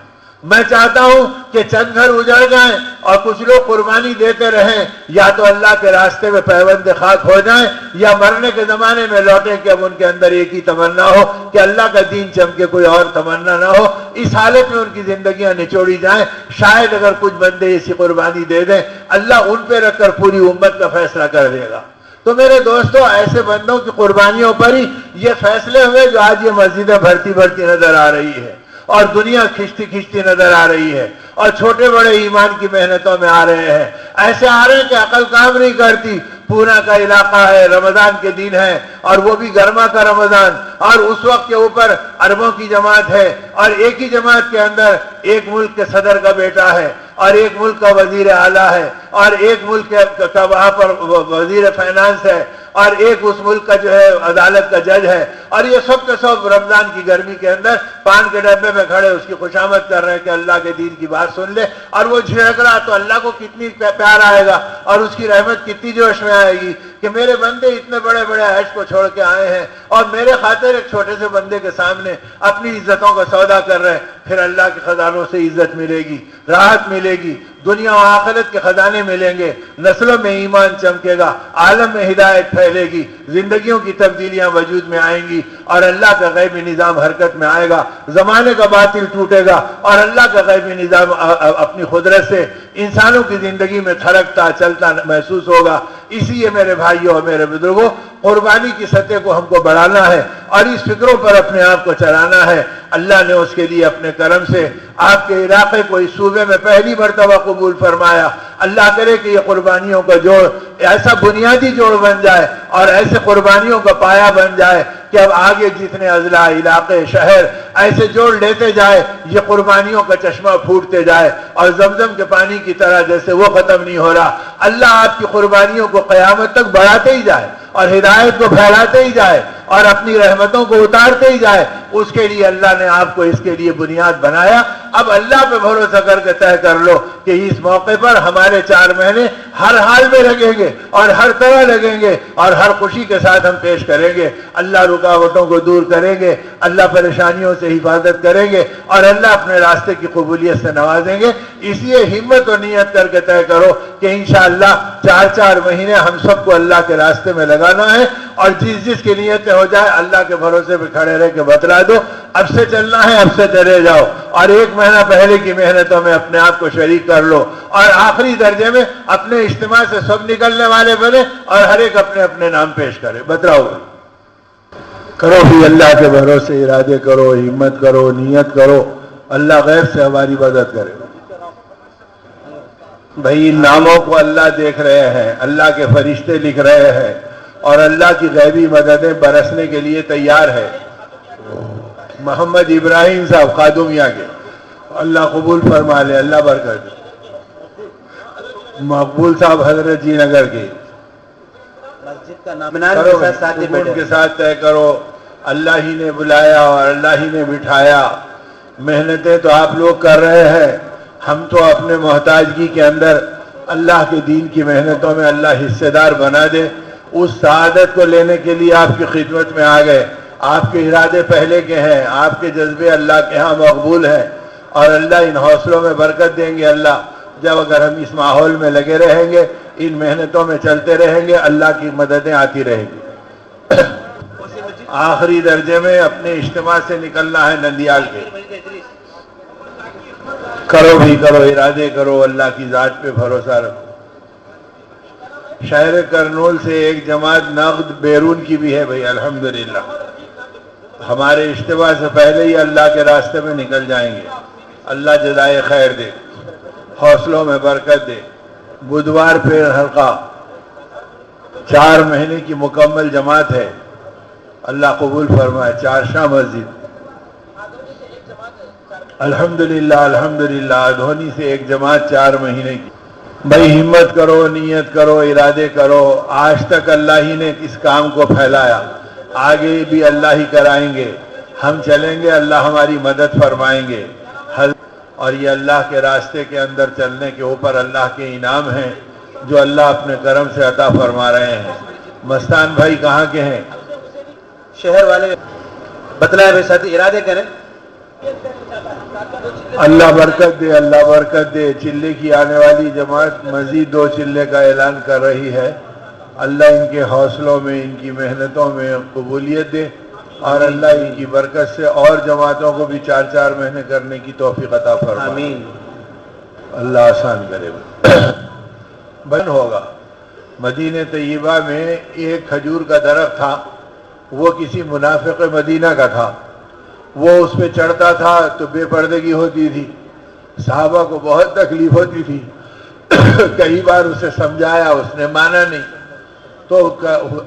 میں چاہتا ہوں کہ چند گھر اجڑ جائیں اور کچھ لوگ قربانی دیتے رہیں, یا تو اللہ کے راستے میں پیوند خاک ہو جائیں یا مرنے کے زمانے میں لوٹیں کہ اب ان کے اندر ایک ہی تمنا ہو کہ اللہ کا دین چمکے, کوئی اور تمنا نہ ہو. اس حالت میں ان کی زندگیاں نچوڑی جائیں. شاید اگر کچھ بندے ایسی قربانی دے دیں, اللہ ان پہ رکھ کر پوری امت کا فیصلہ کر دے گا. تو میرے دوستو, ایسے بندوں کی قربانیوں پر ہی یہ فیصلے ہوئے جو آج یہ مسجدیں بھرتی بھرتی نظر آ رہی ہے اور دنیا کھچتی کھچتی نظر آ رہی ہے, اور چھوٹے بڑے ایمان کی محنتوں میں آ رہے ہیں. ایسے آ رہے ہیں کہ عقل کام نہیں کرتی. پونا کا علاقہ ہے, رمضان کے دن ہے, اور وہ بھی گرما کا رمضان, اور اس وقت کے اوپر اربوں کی جماعت ہے, اور ایک ہی جماعت کے اندر ایک ملک کے صدر کا بیٹا ہے, اور ایک ملک کا وزیر اعلیٰ ہے, اور ایک ملک کا وہاں پر وزیر فائنانس ہے, اور ایک اس ملک کا جو ہے عدالت کا جج ہے, اور یہ سب کے سب رمضان کی گرمی کے اندر پان کے ڈبے میں کھڑے اس کی خوشامد کر رہے ہیں کہ اللہ کے دین کی بات سن لے. اور وہ جھڑک رہا تو اللہ کو کتنی پیار آئے گا اور اس کی رحمت کتنی جوش میں آئے گی کہ میرے بندے اتنے بڑے بڑے عیش کو چھوڑ کے آئے ہیں اور میرے خاطر ایک چھوٹے سے بندے کے سامنے اپنی عزتوں کا سودا کر رہے ہیں. پھر اللہ کے خزانوں سے عزت ملے گی, راحت ملے گی, دنیا و آخرت کے خزانے ملیں گے, نسلوں میں ایمان چمکے گا, عالم میں ہدایت پھیلے گی, زندگیوں کی تبدیلیاں وجود میں آئیں گی, اور اللہ کا غیبی نظام حرکت میں آئے گا, زمانے کا باطل ٹوٹے گا, اور اللہ کا غیبی نظام اپنی قدرت سے انسانوں کی زندگی میں تھرکتا چلتا محسوس ہوگا. اسی لیے میرے بھائیوں اور میرے بزرگوں, قربانی کی سطح کو ہم کو بڑھانا ہے اور اس فکروں پر اپنے آپ کو چلانا ہے. اللہ نے اس کے لیے اپنے کرم سے آپ کے علاقے کو اس صوبے میں پہلی مرتبہ قبول فرمایا. اللہ کرے کہ یہ قربانیوں کا جوڑ ایسا بنیادی جوڑ بن جائے اور ایسے قربانیوں کا پایا بن جائے کہ اب آگے جتنے اضلاع, علاقے, شہر ایسے جوڑ لیتے جائے, یہ قربانیوں کا چشمہ پھوٹتے جائے, اور زمزم کے پانی کی طرح جیسے وہ ختم نہیں ہو رہا, اللہ آپ کی قربانیوں کو قیامت تک بڑھاتے ہی جائے اور ہدایت کو پھیلاتے ہی جائے اور اپنی رحمتوں کو اتارتے ہی جائے. اس کے لیے اللہ نے آپ کو اس کے لیے بنیاد بنایا. اب اللہ پہ بھروسہ کر کے طے کر لو کہ اس موقع پر ہمارے 4 مہینے ہر حال میں لگیں گے اور ہر طرح لگیں گے اور ہر خوشی کے ساتھ ہم پیش کریں گے. اللہ رکاوٹوں کو دور کریں گے, اللہ پریشانیوں سے حفاظت کریں گے, اور اللہ اپنے راستے کی قبولیت سے نوازیں گے. اس لیے ہمت و نیت کر کے طے کرو کہ انشاءاللہ 4 مہینے ہم سب کو اللہ کے راستے میں لگانا ہے, اور جس کی نیتیں ہو جائے اللہ کے بھروسے پہ کھڑے رہ کے بتلا دو اب سے چلنا ہے, اب سے چلے جاؤ, اور 1 مہینہ پہلے کی محنتوں میں اپنے آپ کو شریک کر لو, اور آخری درجے میں اپنے اجتماع سے سب نکلنے والے بنے اور ہر ایک اپنے اپنے نام پیش کرے. بتلاؤ کرو بھی اللہ کے بھروسے ارادے کرو, ہمت کرو, نیت کرو, اللہ غیر سے ہماری مدد کرے. بھائی ان ناموں کو اللہ دیکھ رہے ہیں, اللہ کے فرشتے لکھ رہے ہیں, اور اللہ کی غیبی مددیں برسنے کے لیے تیار ہے. محمد ابراہیم صاحب خادمیہ کے, اللہ قبول فرما لے, اللہ برکت دے. مقبول صاحب حضرت جی نگر کے, مسجد کا نام کے ساتھ طے کرو. اللہ ہی نے بلایا اور اللہ ہی نے بٹھایا. محنتیں تو آپ لوگ کر رہے ہیں, ہم تو اپنے محتاجگی کے اندر اللہ کے دین کی محنتوں میں اللہ حصے دار بنا دے. اس سعادت کو لینے کے لیے آپ کی خدمت میں آ گئے. آپ کے ارادے پہلے کے ہیں، آپ کے جذبے اللہ کے ہاں مقبول ہیں، اور اللہ ان حوصلوں میں برکت دیں گے اللہ جب اگر ہم اس ماحول میں لگے رہیں گے، ان محنتوں میں چلتے رہیں گے، اللہ کی مددیں آتی رہیں گی۔ آخری درجے میں اپنے اجتماع سے نکلنا ہے نندیال کے، کرو بھی کرو، ارادے کرو، اللہ کی ذات پہ بھروسہ رکھو۔ شہر کرنول سے ایک جماعت نقد بیرون کی بھی ہے بھائی، الحمدللہ ہمارے اجتماع سے پہلے ہی اللہ کے راستے میں نکل جائیں گے، اللہ جزائے خیر دے، حوصلوں میں برکت دے۔ بدوار پہ حلقہ 4 مہینے کی مکمل جماعت ہے، اللہ قبول فرمائے۔ چارشاہ مسجد، الحمدللہ الحمدللہ دھونی سے ایک جماعت 4 مہینے کی۔ بھائی ہمت کرو، نیت کرو، ارادے کرو، آج تک اللہ ہی نے اس کام کو پھیلایا، آگے بھی اللہ ہی کرائیں گے، ہم چلیں گے اللہ ہماری مدد فرمائیں گے، اور یہ اللہ کے راستے کے اندر چلنے کے اوپر اللہ کے انعام ہیں جو اللہ اپنے کرم سے عطا فرما رہے ہیں۔ مستان بھائی کہاں کے ہیں؟ شہر والے بتلائے بھائی ساتھی ارادے کریں، اللہ برکت دے، اللہ برکت دے۔ چلے کی آنے والی جماعت مزید 2 چلے کا اعلان کر رہی ہے، اللہ ان کے حوصلوں میں، ان کی محنتوں میں قبولیت دے، اور اللہ ان کی برکت سے اور جماعتوں کو بھی 4 مہینے کرنے کی توفیق عطا فرمائے، آمین۔ اللہ آسان کرے۔ بن ہوگا مدینہ طیبہ میں ایک کھجور کا درخت تھا، وہ کسی منافق مدینہ کا تھا، وہ اس پہ چڑھتا تھا تو بے پردگی ہوتی تھی، صحابہ کو بہت تکلیف ہوتی تھی، کئی بار اسے سمجھایا، اس نے مانا نہیں، تو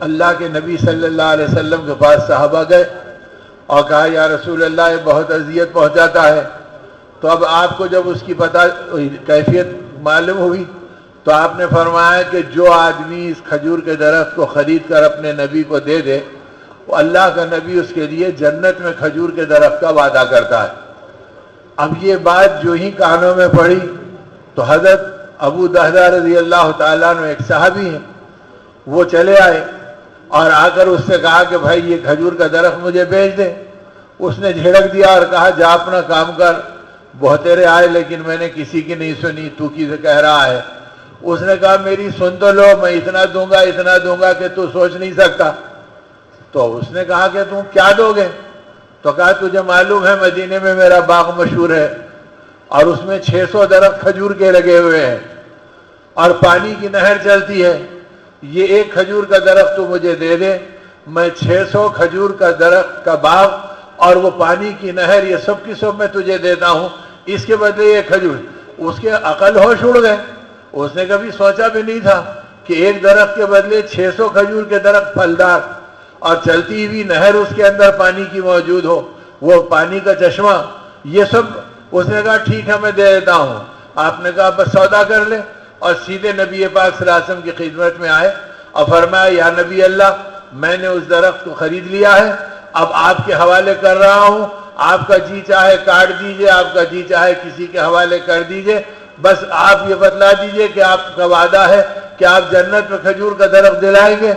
اللہ کے نبی صلی اللہ علیہ وسلم کے پاس صحابہ گئے اور کہا یا رسول اللہ یہ بہت اذیت پہنچاتا ہے۔ تو اب آپ کو جب اس کی کیفیت معلوم ہوئی تو آپ نے فرمایا کہ جو آدمی اس کھجور کے درخت کو خرید کر اپنے نبی کو دے دے، وہ اللہ کا نبی اس کے لیے جنت میں کھجور کے درخت کا وعدہ کرتا ہے۔ اب یہ بات جو ہی کانوں میں پڑی تو حضرت ابو دہدہ رضی اللہ تعالیٰ عنہ ایک صحابی ہیں، وہ چلے آئے اور آ کر اس سے کہا کہ بھائی یہ کھجور کا درخت مجھے بیچ دے۔ اس نے جھڑک دیا اور کہا جا اپنا کام کر، بہترے آئے لیکن میں نے کسی کی نہیں سنی، تو کسے کہہ رہا ہے؟ اس نے کہا میری سن تو لو، میں اتنا دوں گا کہ تو سوچ نہیں سکتا۔ تو اس نے کہا کہ تم کیا دو گے؟ تو کہا تجھے معلوم ہے مدینے میں میرا باغ مشہور ہے اور اس میں 600 درخت کھجور کے لگے ہوئے ہیں اور پانی کی نہر چلتی ہے، یہ ایک کھجور کا درخت تو مجھے دے دے، میں 600 کھجور کا درخت کا باغ اور وہ پانی کی نہر یہ سب کی سب میں تجھے دیتا ہوں، اس کے بدلے یہ کھجور۔ اس کے عقل ہوش اڑ گئے، اس نے کبھی سوچا بھی نہیں تھا کہ ایک درخت کے بدلے 600 کھجور کے درخت پھلدار اور چلتی ہوئی نہر اس کے اندر پانی کی موجود ہو، وہ پانی کا چشمہ، یہ سب۔ اس نے کہا ٹھیک ہے میں دے دیتا ہوں۔ آپ نے کہا بس سودا کر لے، اور سیدھے نبی پاک صلی اللہ علیہ وسلم کی خدمت میں آئے اور فرمایا یا نبی اللہ میں نے اس درخت کو خرید لیا ہے، اب آپ کے حوالے کر رہا ہوں، آپ کا جی چاہے کاٹ دیجئے، آپ کا جی چاہے کسی کے حوالے کر دیجئے، بس آپ یہ بتلا دیجئے کہ آپ کا وعدہ ہے کہ آپ جنت میں کھجور کا درخت دلائیں گے۔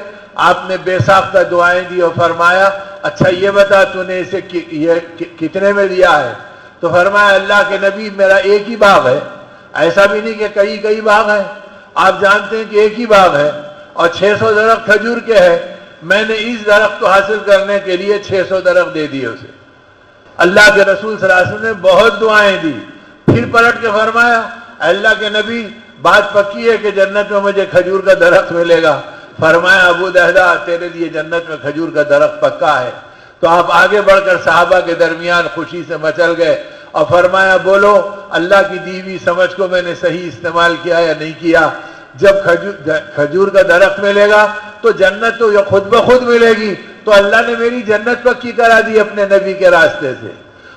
آپ نے بے ساختہ دعائیں دی اور فرمایا اچھا یہ بتا تو نے اسے کتنے میں دیا ہے؟ تو فرمایا اللہ کے نبی میرا ایک ہی باغ ہے، ایسا بھی نہیں کہ کئی باغ ہیں، آپ جانتے ہیں کہ ایک ہی باغ ہے اور 600 درخت کھجور کے ہیں، میں نے اس درخت کو حاصل کرنے کے لیے 600 درخت دے دیے اسے۔ اللہ کے رسول صلی اللہ علیہ وسلم نے بہت دعائیں دی، پھر پلٹ کے فرمایا اللہ کے نبی بات پکی ہے کہ جنت میں مجھے کھجور کا درخت ملے گا۔ فرمایا ابو دہدہ تیرے لیے جنت میں کھجور کا درخت پکا ہے۔ تو آپ آگے بڑھ کر صحابہ کے درمیان خوشی سے مچل گئے اور فرمایا بولو اللہ کی دی ہوئی سمجھ کو میں نے صحیح استعمال کیا یا نہیں کیا؟ جب کھجور کا درخت ملے گا تو جنت تو یہ خود بخود ملے گی، تو اللہ نے میری جنت پکی کرا دی اپنے نبی کے راستے سے۔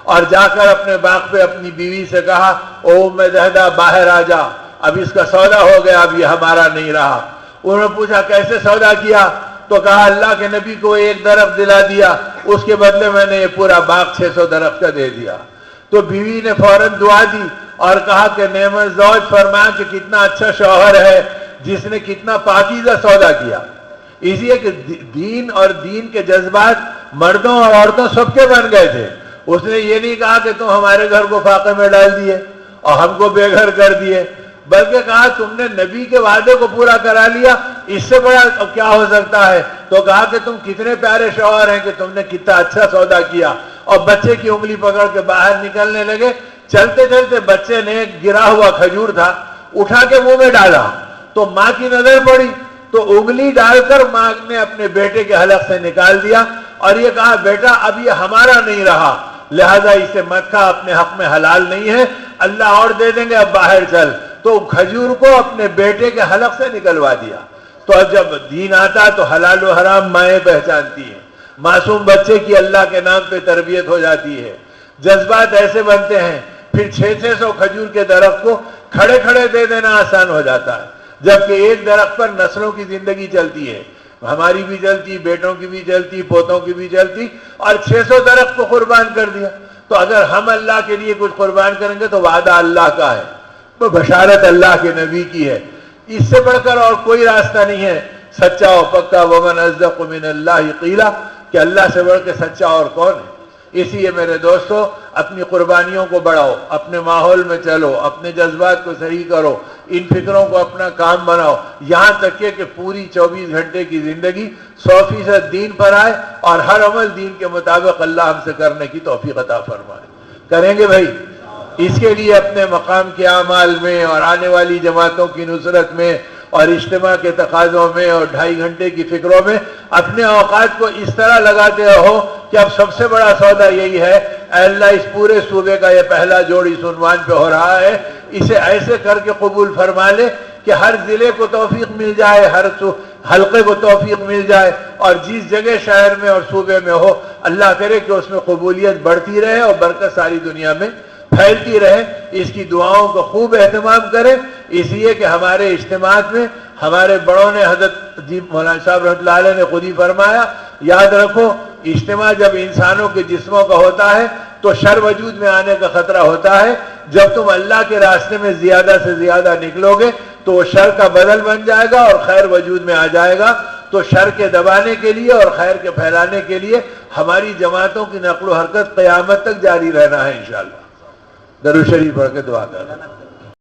اور جا کر اپنے باغ پہ اپنی بیوی سے کہا او میں دہدہ باہر آ جا، اب اس کا سودا ہو گیا، اب یہ ہمارا نہیں رہا۔ انہوں نے پوچھا کیسے سودا کیا؟ تو کہا اللہ کے نبی کو ایک درخت دلا دیا، اس کے بدلے میں نے یہ پورا باغ 600 درخت کا دے دیا۔ تو بیوی نے فوراً دعا دی اور کہا کہ نعمت زوج، فرمایا کہ کتنا اچھا شوہر ہے جس نے کتنا پاکیزہ سودا کیا، اس لیے کہ دین اور دین کے جذبات مردوں اور عورتوں سب کے بن گئے تھے. اس نے یہ نہیں کہا کہ تم ہمارے گھر کو فاقے میں ڈال دیے اور ہم کو بے گھر کر دیے، بلکہ کہا تم نے نبی کے وعدے کو پورا کرا لیا، اس سے بڑا کیا ہو سکتا ہے. تو کہا کہ تم کتنے پیارے شوہر ہیں کہ تم نے کتنا اچھا سودا کیا. اور بچے کی انگلی پکڑ کے باہر نکلنے لگے. چلتے چلتے بچے نے ایک گرا ہوا کھجور تھا اٹھا کے منہ میں ڈالا تو ماں کی نظر پڑی تو انگلی ڈال کر ماں نے اپنے بیٹے کے حلق سے نکال دیا اور یہ کہا بیٹا اب یہ ہمارا نہیں رہا، لہذا اسے مت کھا، اپنے حق میں حلال نہیں ہے، اللہ اور دے دیں گے، اب باہر چل. تو کھجور کو اپنے بیٹے کے حلق سے نکلوا دیا. تو اب جب دین آتا تو حلال و حرام مائیں پہچانتی ہیں، معصوم بچے کی اللہ کے نام پہ تربیت ہو جاتی ہے، جذبات ایسے بنتے ہیں. پھر 600 کھجور کے درخت کو کھڑے کھڑے دے دینا آسان ہو جاتا ہے، جبکہ ایک درخت پر نسلوں کی زندگی چلتی ہے، ہماری بھی چلتی، بیٹوں کی بھی چلتی، پوتوں کی بھی چلتی، اور 600 درخت کو قربان کر دیا. تو اگر ہم اللہ کے لیے کچھ قربان کریں گے تو وعدہ اللہ کا ہے، تو بشارت اللہ کے نبی کی ہے. اس سے بڑھ کر اور کوئی راستہ نہیں ہے سچا و پکا. ومن اصدق من اللہ قیلا، کہ اللہ سے بڑھ کے سچا اور کون ہے. اسی لیے میرے دوستو اپنی قربانیوں کو بڑھاؤ، اپنے ماحول میں چلو، اپنے جذبات کو صحیح کرو، ان فکروں کو اپنا کام بناؤ، یہاں تک کہ پوری 24 گھنٹے کی زندگی 100% دین پر آئے اور ہر عمل دین کے مطابق اللہ ہم سے کرنے کی توفیق عطا فرمائے. کریں گے بھائی؟ اس کے لیے اپنے مقام کے اعمال میں اور آنے والی جماعتوں کی نصرت میں اور اجتماع کے تقاضوں میں اور 2.5 گھنٹے کی فکروں میں اپنے اوقات کو اس طرح لگاتے رہو کہ اب سب سے بڑا سودا یہی ہے، اے اللہ اس پورے صوبے کا یہ پہلا جوڑ اس عنوان پہ ہو رہا ہے، اسے ایسے کر کے قبول فرما لے کہ ہر ضلع کو توفیق مل جائے، ہر حلقے کو توفیق مل جائے، اور جس جگہ شہر میں اور صوبے میں ہو اللہ کرے کہ اس میں قبولیت بڑھتی رہے اور برکت ساری دنیا میں پھیلتی رہے. اس کی دعاؤں کو خوب اہتمام کریں، اس لیے کہ ہمارے اجتماعات میں ہمارے بڑوں نے، حضرت مولانا صاحب رحمۃ اللہ علیہ نے خود ہی فرمایا، یاد رکھو اجتماع جب انسانوں کے جسموں کا ہوتا ہے تو شر وجود میں آنے کا خطرہ ہوتا ہے. جب تم اللہ کے راستے میں زیادہ سے زیادہ نکلو گے تو وہ شر کا بدل بن جائے گا اور خیر وجود میں آ جائے گا. تو شر کے دبانے کے لیے اور خیر کے پھیلانے کے لیے ہماری جماعتوں کی نقل و حرکت قیامت تک جاری رہنا ہے انشاءاللہ. درود شریف پڑھ کے دعا کرنا.